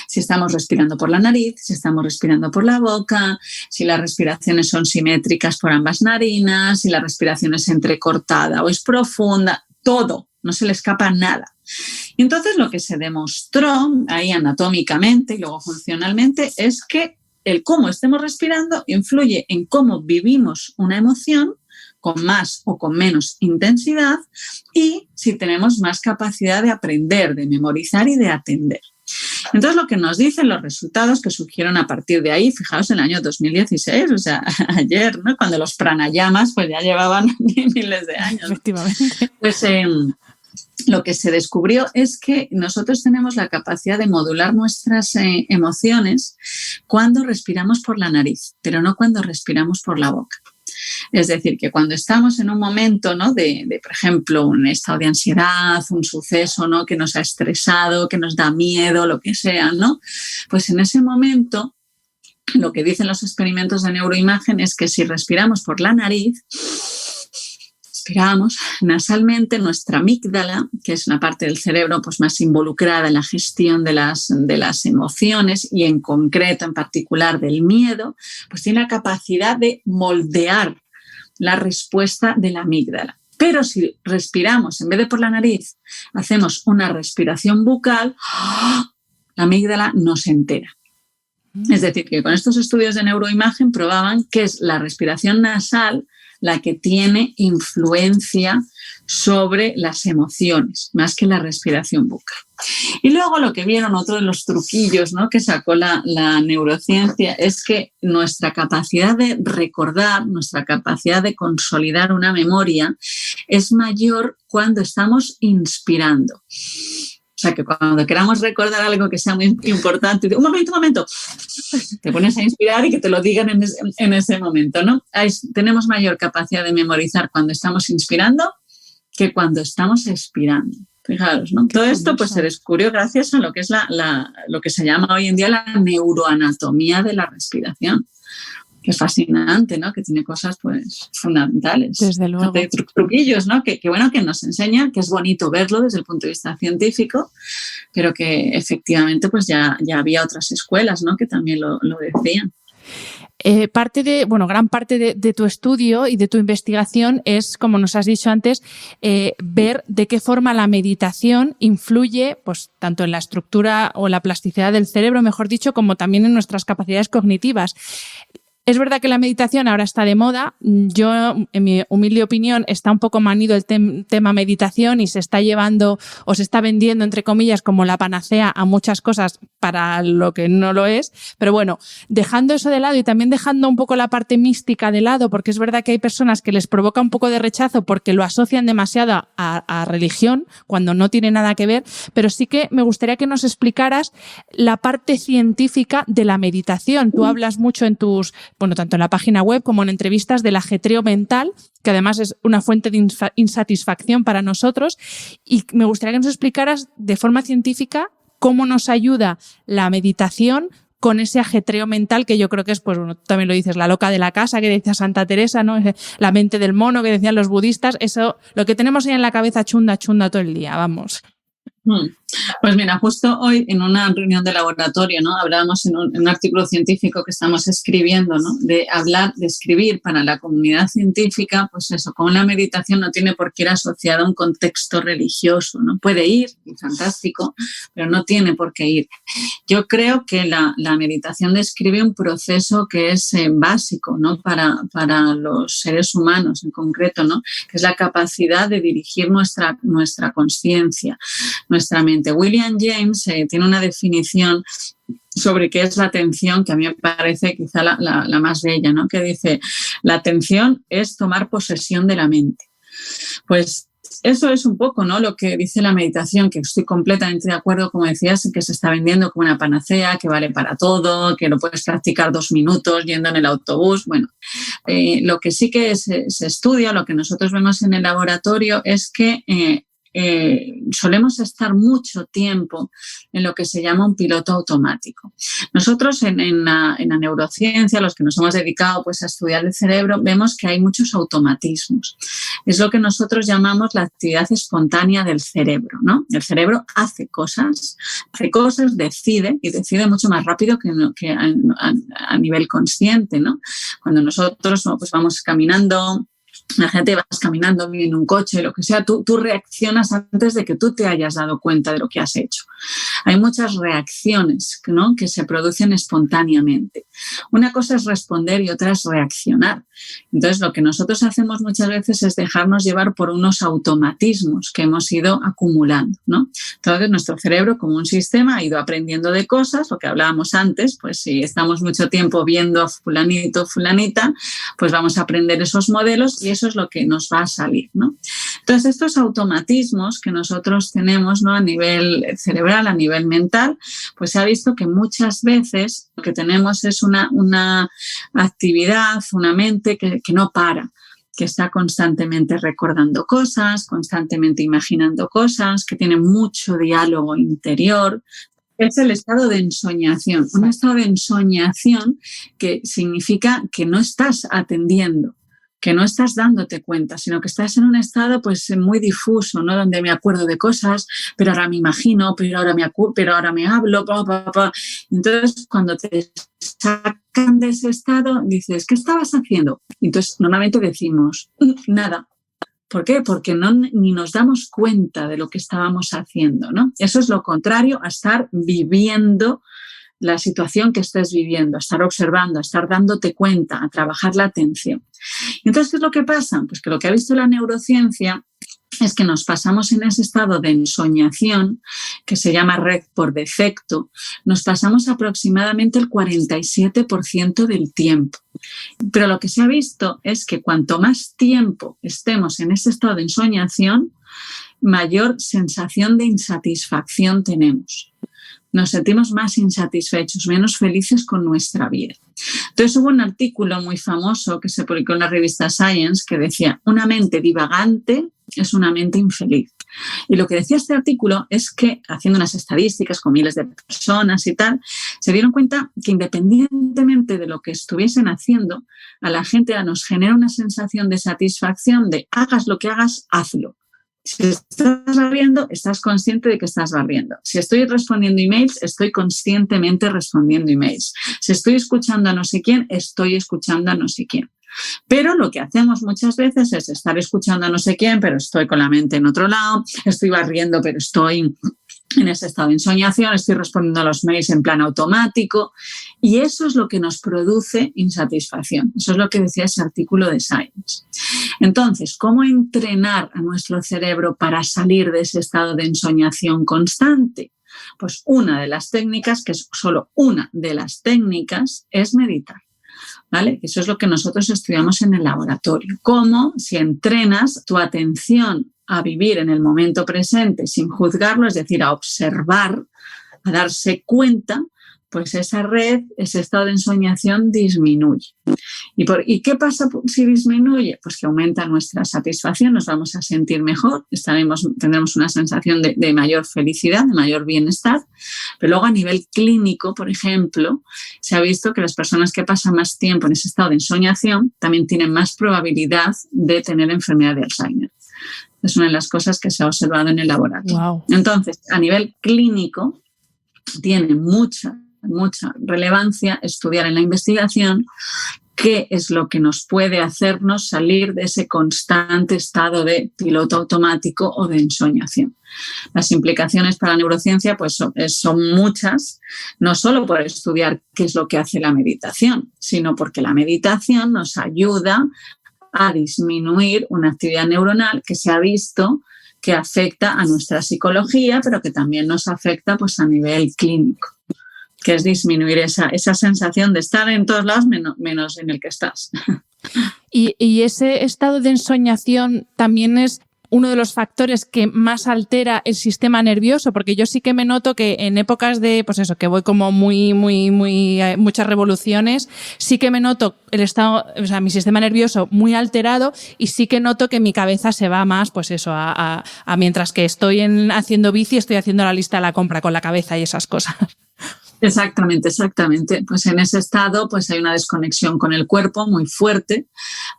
Si estamos respirando por la nariz, si estamos respirando por la boca, si las respiraciones son simétricas por ambas narinas, si la respiración es entrecortada o es profunda, todo, no se le escapa nada. Y entonces lo que se demostró ahí anatómicamente y luego funcionalmente es que el cómo estemos respirando influye en cómo vivimos una emoción, con más o con menos intensidad, y si tenemos más capacidad de aprender, de memorizar y de atender. Entonces, lo que nos dicen los resultados que surgieron a partir de ahí, fijaos, en el año 2016, o sea, ayer, ¿no? Cuando los pranayamas pues ya llevaban miles de años. Efectivamente. Pues lo que se descubrió es que nosotros tenemos la capacidad de modular nuestras emociones cuando respiramos por la nariz, pero no cuando respiramos por la boca. Es decir, que cuando estamos en un momento, ¿no? de, por ejemplo, un estado de ansiedad, un suceso, ¿no? que nos ha estresado, que nos da miedo, lo que sea, ¿no? Pues en ese momento, lo que dicen los experimentos de neuroimagen es que si respiramos por la nariz, respiramos nasalmente, nuestra amígdala, que es una parte del cerebro pues, más involucrada en la gestión de las emociones y en concreto, en particular, del miedo, pues tiene la capacidad de moldear la respuesta de la amígdala. Pero si respiramos, en vez de por la nariz, hacemos una respiración bucal, la amígdala no se entera. Es decir, que con estos estudios de neuroimagen probaban que es la respiración nasal la que tiene influencia sobre las emociones, más que la respiración bucal. Y luego lo que vieron, otro de los truquillos, ¿no?, que sacó la neurociencia, es que nuestra capacidad de recordar, nuestra capacidad de consolidar una memoria es mayor cuando estamos inspirando. O sea, que cuando queramos recordar algo que sea muy importante, un momento, te pones a inspirar y que te lo digan en ese momento, ¿no? Tenemos mayor capacidad de memorizar cuando estamos inspirando que cuando estamos expirando. Fijaros, ¿no? Todo esto pues se descubrió gracias a lo que es lo que se llama hoy en día la neuroanatomía de la respiración. Que es fascinante, ¿no? Que tiene cosas pues fundamentales. Desde luego. De truquillos, ¿no? Que bueno, que nos enseñan, que es bonito verlo desde el punto de vista científico, pero que efectivamente pues ya había otras escuelas, ¿no?, que también lo decían. Gran parte de tu estudio y de tu investigación es, como nos has dicho antes, ver de qué forma la meditación influye pues, tanto en la estructura o la plasticidad del cerebro, mejor dicho, como también en nuestras capacidades cognitivas. Es verdad que la meditación ahora está de moda. Yo, en mi humilde opinión, está un poco manido el tema meditación y se está llevando o se está vendiendo, entre comillas, como la panacea a muchas cosas para lo que no lo es. Pero bueno, dejando eso de lado y también dejando un poco la parte mística de lado, porque es verdad que hay personas que les provoca un poco de rechazo porque lo asocian demasiado a religión, cuando no tiene nada que ver, pero sí que me gustaría que nos explicaras la parte científica de la meditación. Tú hablas mucho en tanto en la página web como en entrevistas del ajetreo mental, que además es una fuente de insatisfacción para nosotros, y me gustaría que nos explicaras de forma científica cómo nos ayuda la meditación con ese ajetreo mental que yo creo que es, pues bueno, tú también lo dices, la loca de la casa, que decía Santa Teresa, ¿no? La mente del mono, que decían los budistas, eso, lo que tenemos ahí en la cabeza chunda todo el día, vamos. Pues mira, justo hoy en una reunión de laboratorio, ¿no?, hablábamos en un artículo científico que estamos escribiendo, ¿no?, de escribir para la comunidad científica, pues eso, como la meditación no tiene por qué ir asociada a un contexto religioso, ¿no? Puede ir, y fantástico, pero no tiene por qué ir. Yo creo que la meditación describe un proceso que es básico, ¿no?, para los seres humanos en concreto, ¿no?, que es la capacidad de dirigir nuestra consciencia, nuestra mente. William James tiene una definición sobre qué es la atención que a mí me parece quizá la más bella, ¿no?, que dice: la atención es tomar posesión de la mente. Pues eso es un poco, ¿no?, lo que dice la meditación, que estoy completamente de acuerdo, como decías, que se está vendiendo como una panacea, que vale para todo, que lo puedes practicar 2 minutos yendo en el autobús. Bueno, lo que sí que se estudia, lo que nosotros vemos en el laboratorio es que solemos estar mucho tiempo en lo que se llama un piloto automático. Nosotros en la neurociencia, los que nos hemos dedicado pues, a estudiar el cerebro, vemos que hay muchos automatismos. Es lo que nosotros llamamos la actividad espontánea del cerebro, ¿no? El cerebro hace cosas, decide, y decide mucho más rápido que a nivel consciente, ¿no? Cuando nosotros pues, vamos caminando, imagínate, vas caminando, viene un coche, lo que sea, tú reaccionas antes de que tú te hayas dado cuenta de lo que has hecho. Hay muchas reacciones, ¿no?, que se producen espontáneamente. Una cosa es responder y otra es reaccionar. Entonces, lo que nosotros hacemos muchas veces es dejarnos llevar por unos automatismos que hemos ido acumulando, ¿no? Entonces, nuestro cerebro, como un sistema, ha ido aprendiendo de cosas, lo que hablábamos antes, pues si estamos mucho tiempo viendo a fulanito, fulanita, pues vamos a aprender esos modelos y eso es lo que nos va a salir, ¿no? Entonces, estos automatismos que nosotros tenemos, ¿no?, a nivel cerebral, a nivel mental, pues se ha visto que muchas veces lo que tenemos es una actividad, una mente que no para, que está constantemente recordando cosas, constantemente imaginando cosas, que tiene mucho diálogo interior. Es el estado de ensoñación, un estado de ensoñación que significa que no estás atendiendo, que no estás dándote cuenta, sino que estás en un estado pues muy difuso, ¿no?, donde me acuerdo de cosas, pero ahora me imagino, pero ahora me hablo, Entonces, cuando te sacan de ese estado, dices, ¿qué estabas haciendo? Entonces, normalmente decimos, nada, ¿Por qué? Porque ni nos damos cuenta de lo que estábamos haciendo, ¿no? Eso es lo contrario a estar viviendo la situación que estés viviendo, a estar observando, a estar dándote cuenta, a trabajar la atención. Entonces, ¿qué es lo que pasa? Pues que lo que ha visto la neurociencia es que nos pasamos en ese estado de ensoñación, que se llama RED por defecto, nos pasamos aproximadamente el 47% del tiempo. Pero lo que se ha visto es que cuanto más tiempo estemos en ese estado de ensoñación, mayor sensación de insatisfacción tenemos. Nos sentimos más insatisfechos, menos felices con nuestra vida. Entonces hubo un artículo muy famoso que se publicó en la revista Science que decía: una mente divagante es una mente infeliz. Y lo que decía este artículo es que, haciendo unas estadísticas con miles de personas y tal, se dieron cuenta que independientemente de lo que estuviesen haciendo, a la gente nos genera una sensación de satisfacción de hagas lo que hagas, hazlo. Si estás barriendo, estás consciente de que estás barriendo. Si estoy respondiendo emails, estoy conscientemente respondiendo emails. Si estoy escuchando a no sé quién, estoy escuchando a no sé quién. Pero lo que hacemos muchas veces es estar escuchando a no sé quién, pero estoy con la mente en otro lado, estoy barriendo, pero estoy en ese estado de ensoñación, estoy respondiendo a los mails en plan automático, y eso es lo que nos produce insatisfacción. Eso es lo que decía ese artículo de Science. Entonces, ¿cómo entrenar a nuestro cerebro para salir de ese estado de ensoñación constante? Pues una de las técnicas, que es solo una de las técnicas, es meditar. ¿Vale? Eso es lo que nosotros estudiamos en el laboratorio. Cómo, si entrenas tu atención a vivir en el momento presente sin juzgarlo, es decir, a observar, a darse cuenta, pues esa red, ese estado de ensoñación disminuye. ¿Y qué pasa si disminuye? Pues que aumenta nuestra satisfacción, nos vamos a sentir mejor, tendremos una sensación de mayor felicidad, de mayor bienestar. Pero luego a nivel clínico, por ejemplo, se ha visto que las personas que pasan más tiempo en ese estado de ensoñación también tienen más probabilidad de tener enfermedad de Alzheimer. Es una de las cosas que se ha observado en el laboratorio. Wow. Entonces, a nivel clínico, tiene mucha relevancia estudiar en la investigación qué es lo que nos puede hacernos salir de ese constante estado de piloto automático o de ensoñación. Las implicaciones para la neurociencia pues son muchas, no solo por estudiar qué es lo que hace la meditación, sino porque la meditación nos ayuda a disminuir una actividad neuronal que se ha visto que afecta a nuestra psicología, pero que también nos afecta pues, a nivel clínico, que es disminuir esa sensación de estar en todos lados menos en el que estás. Y ese estado de ensoñación también es uno de los factores que más altera el sistema nervioso, porque yo sí que me noto que en épocas de, pues eso, que voy como muy muchas revoluciones, sí que me noto el estado, o sea, mi sistema nervioso muy alterado, y sí que noto que mi cabeza se va más, pues eso, a mientras que estoy haciendo bici, estoy haciendo la lista de la compra con la cabeza y esas cosas. Exactamente. Pues en ese estado pues hay una desconexión con el cuerpo muy fuerte.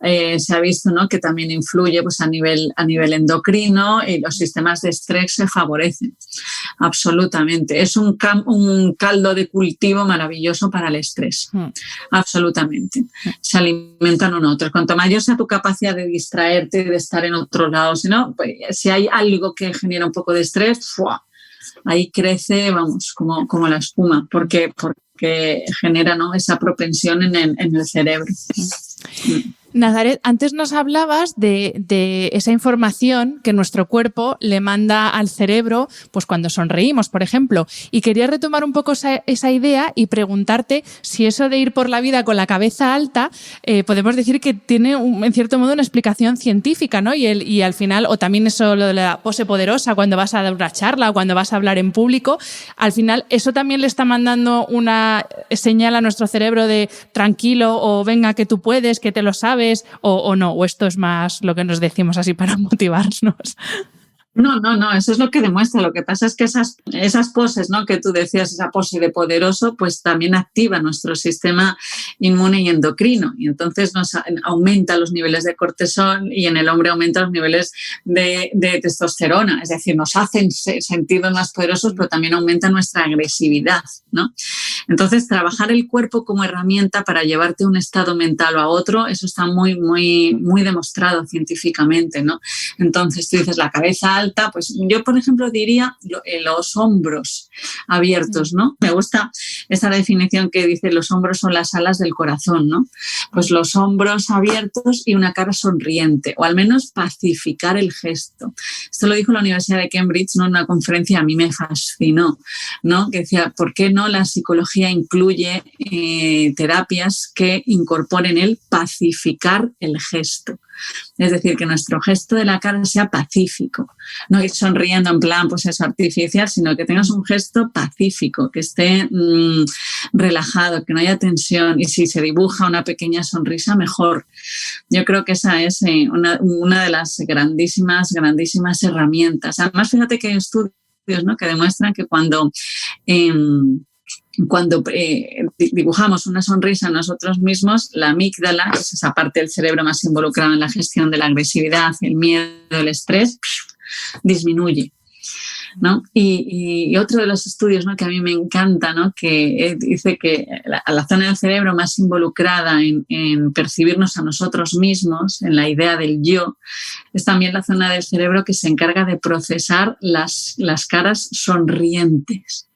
Se ha visto, ¿no?, que también influye pues, a nivel endocrino, y los sistemas de estrés se favorecen. Absolutamente. Es un caldo de cultivo maravilloso para el estrés. Absolutamente. Se alimentan uno a otro. Cuanto mayor sea tu capacidad de distraerte, de estar en otro lado, pues, si hay algo que genera un poco de estrés, ¡fua!, ahí crece, vamos, como la espuma, porque genera, ¿no?, esa propensión en el cerebro. Nazaret, antes nos hablabas de esa información que nuestro cuerpo le manda al cerebro pues cuando sonreímos, por ejemplo. Y quería retomar un poco esa idea y preguntarte si eso de ir por la vida con la cabeza alta, podemos decir que tiene, en cierto modo, una explicación científica, ¿no? Y al final, o también eso lo de la pose poderosa cuando vas a dar una charla o cuando vas a hablar en público, al final eso también le está mandando una señal a nuestro cerebro de tranquilo, o venga, que tú puedes, que te lo sabes, o no, o esto es más lo que nos decimos así para motivarnos. No, eso es lo que demuestra. Lo que pasa es que esas poses, ¿no?, que tú decías, esa pose de poderoso, pues también activa nuestro sistema inmune y endocrino, y entonces nos aumenta los niveles de cortisol, y en el hombre aumenta los niveles de testosterona, es decir, nos hacen sentirnos más poderosos, pero también aumenta nuestra agresividad, ¿no? Entonces, trabajar el cuerpo como herramienta para llevarte de un estado mental a otro, eso está muy, muy, muy demostrado científicamente, ¿no? Entonces, tú dices la cabeza alta, pues yo, por ejemplo, diría los hombros abiertos, ¿no? Me gusta esa definición que dice los hombros son las alas del corazón, ¿no? Pues los hombros abiertos y una cara sonriente, o al menos pacificar el gesto. Esto lo dijo la Universidad de Cambridge, ¿no? En una conferencia, a mí me fascinó, ¿no? Que decía, ¿por qué no la psicología incluye terapias que incorporen el pacificar el gesto? Es decir, que nuestro gesto de la cara sea pacífico, no ir sonriendo en plan, pues eso, artificial, sino que tengas un gesto pacífico, que esté relajado, que no haya tensión, y si se dibuja una pequeña sonrisa, mejor. Yo creo que esa es una de las grandísimas herramientas. Además, fíjate que hay estudios, ¿no?, que demuestran que cuando dibujamos una sonrisa a nosotros mismos, la amígdala, que es esa parte del cerebro más involucrada en la gestión de la agresividad, el miedo, el estrés, disminuye, ¿no? Y otro de los estudios, ¿no?, que a mí me encanta, ¿no?, que dice que la zona del cerebro más involucrada en percibirnos a nosotros mismos, en la idea del yo, es también la zona del cerebro que se encarga de procesar las caras sonrientes.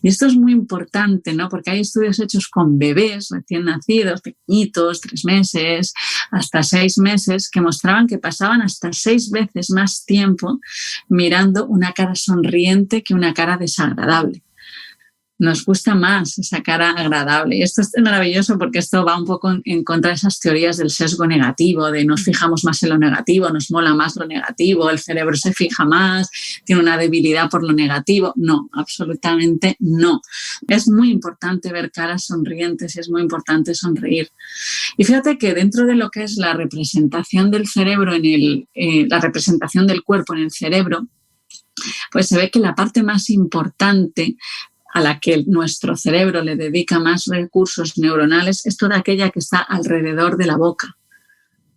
Y esto es muy importante, ¿no?, porque hay estudios hechos con bebés recién nacidos, pequeñitos, 3 meses, hasta 6 meses, que mostraban que pasaban hasta 6 veces más tiempo mirando una cara sonriente que una cara desagradable. Nos gusta más esa cara agradable. Y esto es maravilloso porque esto va un poco en contra de esas teorías del sesgo negativo, de nos fijamos más en lo negativo, nos mola más lo negativo, el cerebro se fija más, tiene una debilidad por lo negativo. No, absolutamente no. Es muy importante ver caras sonrientes y es muy importante sonreír. Y fíjate que dentro de lo que es la representación del cerebro, la representación del cuerpo en el cerebro, pues se ve que la parte más importante a la que nuestro cerebro le dedica más recursos neuronales es toda aquella que está alrededor de la boca,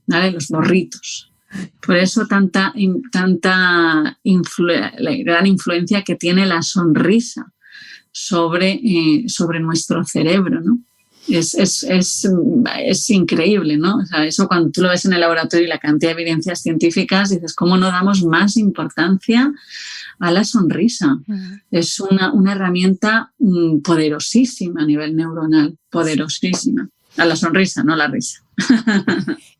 ¿vale? Los morritos. Por eso tanta la gran influencia que tiene la sonrisa sobre nuestro cerebro, ¿no? Es increíble, ¿no? O sea, eso cuando tú lo ves en el laboratorio y la cantidad de evidencias científicas, dices, ¿cómo no damos más importancia a la sonrisa? Es una herramienta poderosísima a nivel neuronal, poderosísima. A la sonrisa, no a la risa.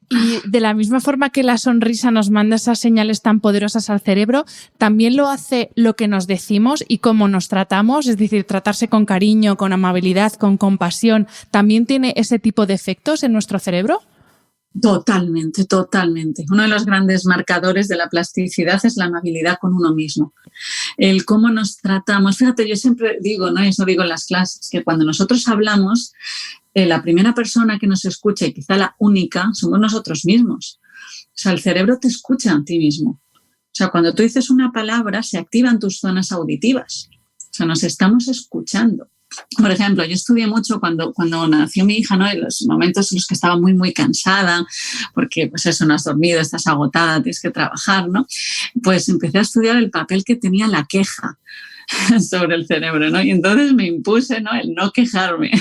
Y de la misma forma que la sonrisa nos manda esas señales tan poderosas al cerebro, también lo hace lo que nos decimos y cómo nos tratamos, es decir, tratarse con cariño, con amabilidad, con compasión, ¿también tiene ese tipo de efectos en nuestro cerebro? Totalmente, totalmente. Uno de los grandes marcadores de la plasticidad es la amabilidad con uno mismo. El cómo nos tratamos. Fíjate, yo siempre digo, ¿no?, eso digo en las clases, que cuando nosotros hablamos, la primera persona que nos escucha y quizá la única somos nosotros mismos. O sea, el cerebro te escucha a ti mismo. O sea, cuando tú dices una palabra, se activan tus zonas auditivas. O sea, nos estamos escuchando. Por ejemplo, yo estudié mucho cuando nació mi hija, ¿no?, en los momentos en los que estaba muy, muy cansada, porque pues eso, no has dormido, estás agotada, tienes que trabajar, ¿no? Pues empecé a estudiar el papel que tenía la queja sobre el cerebro, ¿no? Y entonces me impuse, ¿no?, el no quejarme.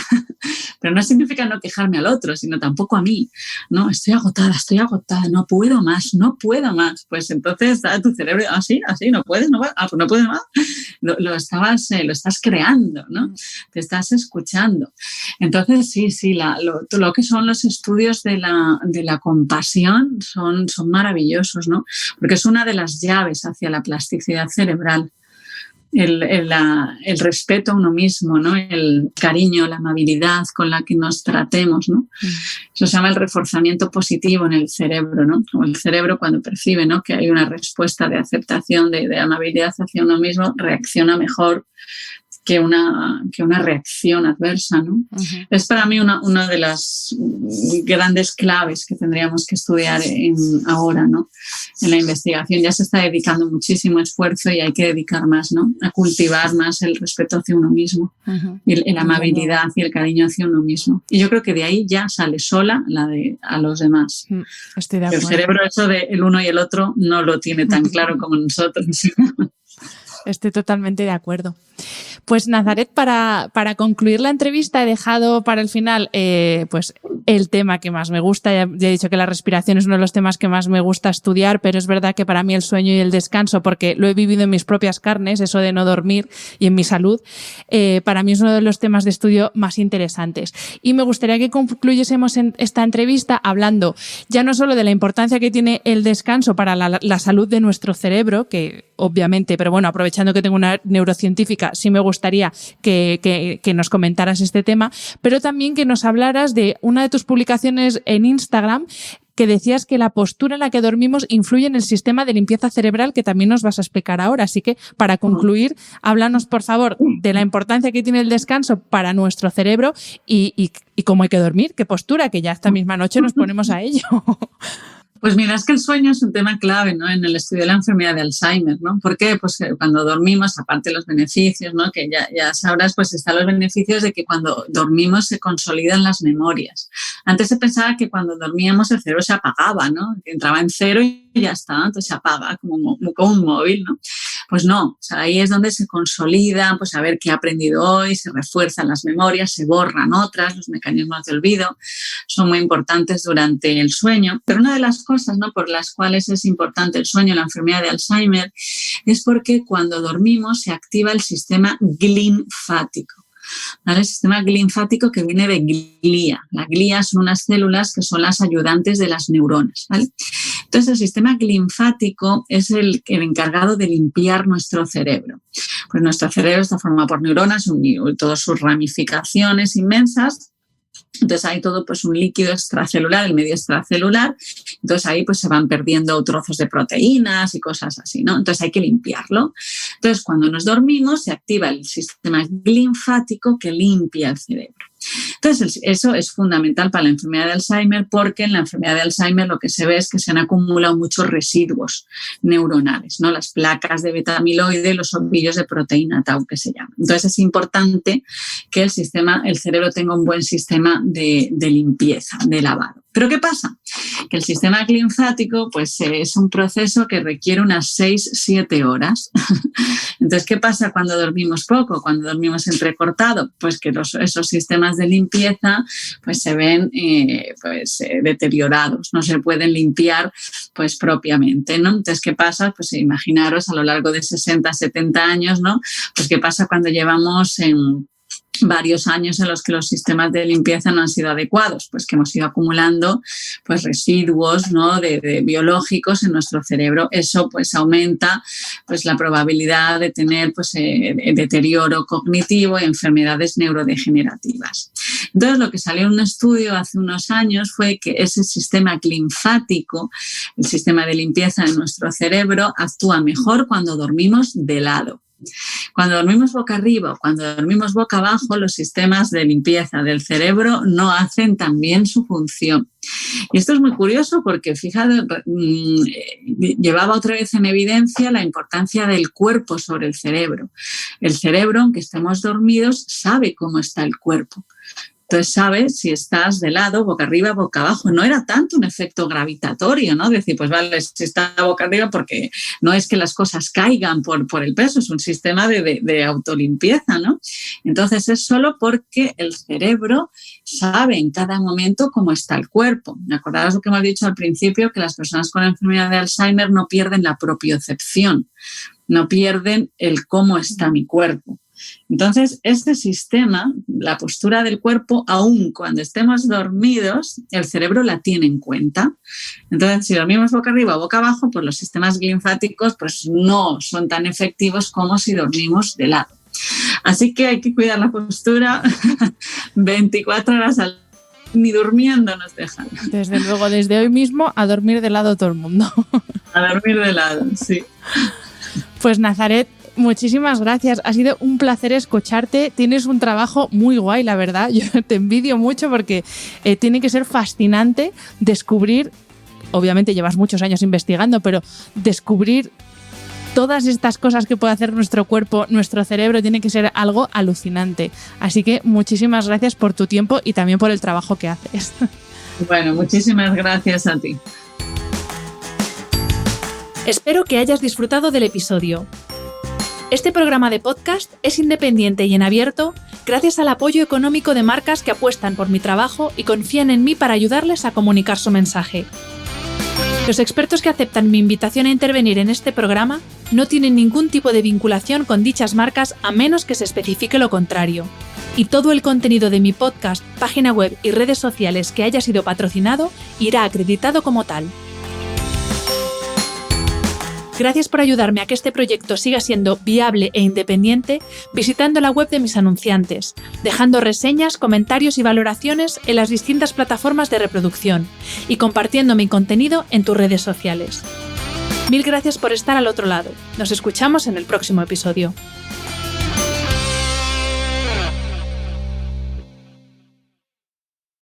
Pero no significa no quejarme al otro, sino tampoco a mí, ¿no? Estoy agotada, no puedo más. Pues entonces tu cerebro, así, no puedes, pues no puedes más. Lo estás creando, ¿no? Te estás escuchando. Entonces, sí, lo que son los estudios de la compasión son maravillosos, ¿no? Porque es una de las llaves hacia la plasticidad cerebral. El respeto a uno mismo, ¿no?, el cariño, la amabilidad con la que nos tratemos, ¿no? Eso se llama el reforzamiento positivo en el cerebro, ¿no? O el cerebro, cuando percibe, ¿no?, que hay una respuesta de aceptación, de amabilidad hacia uno mismo, reacciona mejor que una reacción adversa, ¿no? Es para mí una de las grandes claves que tendríamos que estudiar ahora, ¿no?, en la investigación. Ya se está dedicando muchísimo esfuerzo y hay que dedicar más, ¿no?, a cultivar más el respeto hacia uno mismo y la amabilidad y el cariño hacia uno mismo. Y yo creo que de ahí ya sale sola la de a los demás. Estoy de acuerdo. El cerebro, eso de el uno y el otro, no lo tiene tan claro como nosotros. Estoy totalmente de acuerdo. Pues Nazaret, para concluir la entrevista he dejado para el final pues el tema que más me gusta. Ya he dicho que la respiración es uno de los temas que más me gusta estudiar, pero es verdad que para mí el sueño y el descanso, porque lo he vivido en mis propias carnes, eso de no dormir y en mi salud, para mí es uno de los temas de estudio más interesantes. Y me gustaría que concluyésemos en esta entrevista hablando ya no solo de la importancia que tiene el descanso para la salud de nuestro cerebro, que obviamente, pero bueno, aprovechando que tengo una neurocientífica, sí me gustaría que nos comentaras este tema, pero también que nos hablaras de una de tus publicaciones en Instagram que decías que la postura en la que dormimos influye en el sistema de limpieza cerebral, que también nos vas a explicar ahora. Así que, para concluir, háblanos, por favor, de la importancia que tiene el descanso para nuestro cerebro y cómo hay que dormir, qué postura, que ya esta misma noche nos ponemos a ello. Pues mira, es que el sueño es un tema clave, ¿no?, en el estudio de la enfermedad de Alzheimer, ¿no? ¿Por qué? Pues cuando dormimos, aparte de los beneficios, ¿no?, que ya sabrás, pues están los beneficios de que cuando dormimos se consolidan las memorias. Antes se pensaba que cuando dormíamos el cerebro se apagaba, ¿no?, que entraba en cero y ya está, entonces se apaga como un móvil, ¿no? Pues no, o sea, ahí es donde se consolida, pues a ver qué he aprendido hoy, se refuerzan las memorias, se borran otras, los mecanismos de olvido son muy importantes durante el sueño. Pero una de las cosas, ¿no?, por las cuales es importante el sueño en la enfermedad de Alzheimer es porque cuando dormimos se activa el sistema linfático. ¿Vale? El sistema linfático que viene de glía. La glía son unas células que son las ayudantes de las neuronas, ¿vale? Entonces, el sistema linfático es el encargado de limpiar nuestro cerebro. Pues nuestro cerebro está formado por neuronas y todas sus ramificaciones inmensas. Entonces hay todo pues un líquido extracelular, el medio extracelular, entonces ahí pues se van perdiendo trozos de proteínas y cosas así, ¿no? Entonces hay que limpiarlo. Entonces cuando nos dormimos se activa el sistema linfático que limpia el cerebro. Entonces eso es fundamental para la enfermedad de Alzheimer porque en la enfermedad de Alzheimer lo que se ve es que se han acumulado muchos residuos neuronales, ¿no? Las placas de beta-amiloide, los ovillos de proteína tau que se llaman. Entonces es importante que el cerebro tenga un buen sistema de limpieza, de lavado. ¿Pero qué pasa? Que el sistema linfático pues, es un proceso que requiere unas 6-7 horas. Entonces, ¿qué pasa cuando dormimos poco? Cuando dormimos entrecortado, pues que esos sistemas de limpieza pues, se ven deteriorados, no se pueden limpiar pues, propiamente, ¿no? Entonces, ¿qué pasa? Pues imaginaros a lo largo de 60-70 años, ¿no? Pues ¿qué pasa cuando llevamos en varios años en los que los sistemas de limpieza no han sido adecuados? Pues que hemos ido acumulando pues residuos, ¿no?, de biológicos en nuestro cerebro. Eso pues aumenta pues la probabilidad de tener pues deterioro cognitivo y enfermedades neurodegenerativas. Entonces lo que salió en un estudio hace unos años fue que ese sistema linfático, el sistema de limpieza de nuestro cerebro, actúa mejor cuando dormimos de lado. Cuando dormimos boca arriba o cuando dormimos boca abajo, los sistemas de limpieza del cerebro no hacen tan bien su función. Y esto es muy curioso porque, fíjate, llevaba otra vez en evidencia la importancia del cuerpo sobre el cerebro. El cerebro, aunque estemos dormidos, sabe cómo está el cuerpo. Entonces sabes si estás de lado, boca arriba, boca abajo. No era tanto un efecto gravitatorio, ¿no? Decir, pues vale, si está boca arriba, porque no es que las cosas caigan por el peso, es un sistema de autolimpieza, ¿no? Entonces es solo porque el cerebro sabe en cada momento cómo está el cuerpo. ¿Me acordáis lo que hemos dicho al principio? Que las personas con enfermedad de Alzheimer no pierden la propiocepción, no pierden el cómo está mi cuerpo. Entonces, este sistema, la postura del cuerpo, aun cuando estemos dormidos, el cerebro la tiene en cuenta. Entonces, si dormimos boca arriba o boca abajo, pues los sistemas linfáticos pues, no son tan efectivos como si dormimos de lado. Así que hay que cuidar la postura 24 horas al día. Ni durmiendo nos dejan. Desde luego, desde hoy mismo a dormir de lado todo el mundo. A dormir de lado, sí. Pues Nazaret, muchísimas gracias. Ha sido un placer escucharte. Tienes un trabajo muy guay, la verdad. Yo te envidio mucho porque tiene que ser fascinante descubrir, obviamente llevas muchos años investigando, pero descubrir todas estas cosas que puede hacer nuestro cuerpo, nuestro cerebro, tiene que ser algo alucinante. Así que muchísimas gracias por tu tiempo y también por el trabajo que haces. Bueno, muchísimas gracias a ti. Espero que hayas disfrutado del episodio. Este programa de podcast es independiente y en abierto gracias al apoyo económico de marcas que apuestan por mi trabajo y confían en mí para ayudarles a comunicar su mensaje. Los expertos que aceptan mi invitación a intervenir en este programa no tienen ningún tipo de vinculación con dichas marcas a menos que se especifique lo contrario. Y todo el contenido de mi podcast, página web y redes sociales que haya sido patrocinado irá acreditado como tal. Gracias por ayudarme a que este proyecto siga siendo viable e independiente visitando la web de mis anunciantes, dejando reseñas, comentarios y valoraciones en las distintas plataformas de reproducción y compartiendo mi contenido en tus redes sociales. Mil gracias por estar al otro lado. Nos escuchamos en el próximo episodio.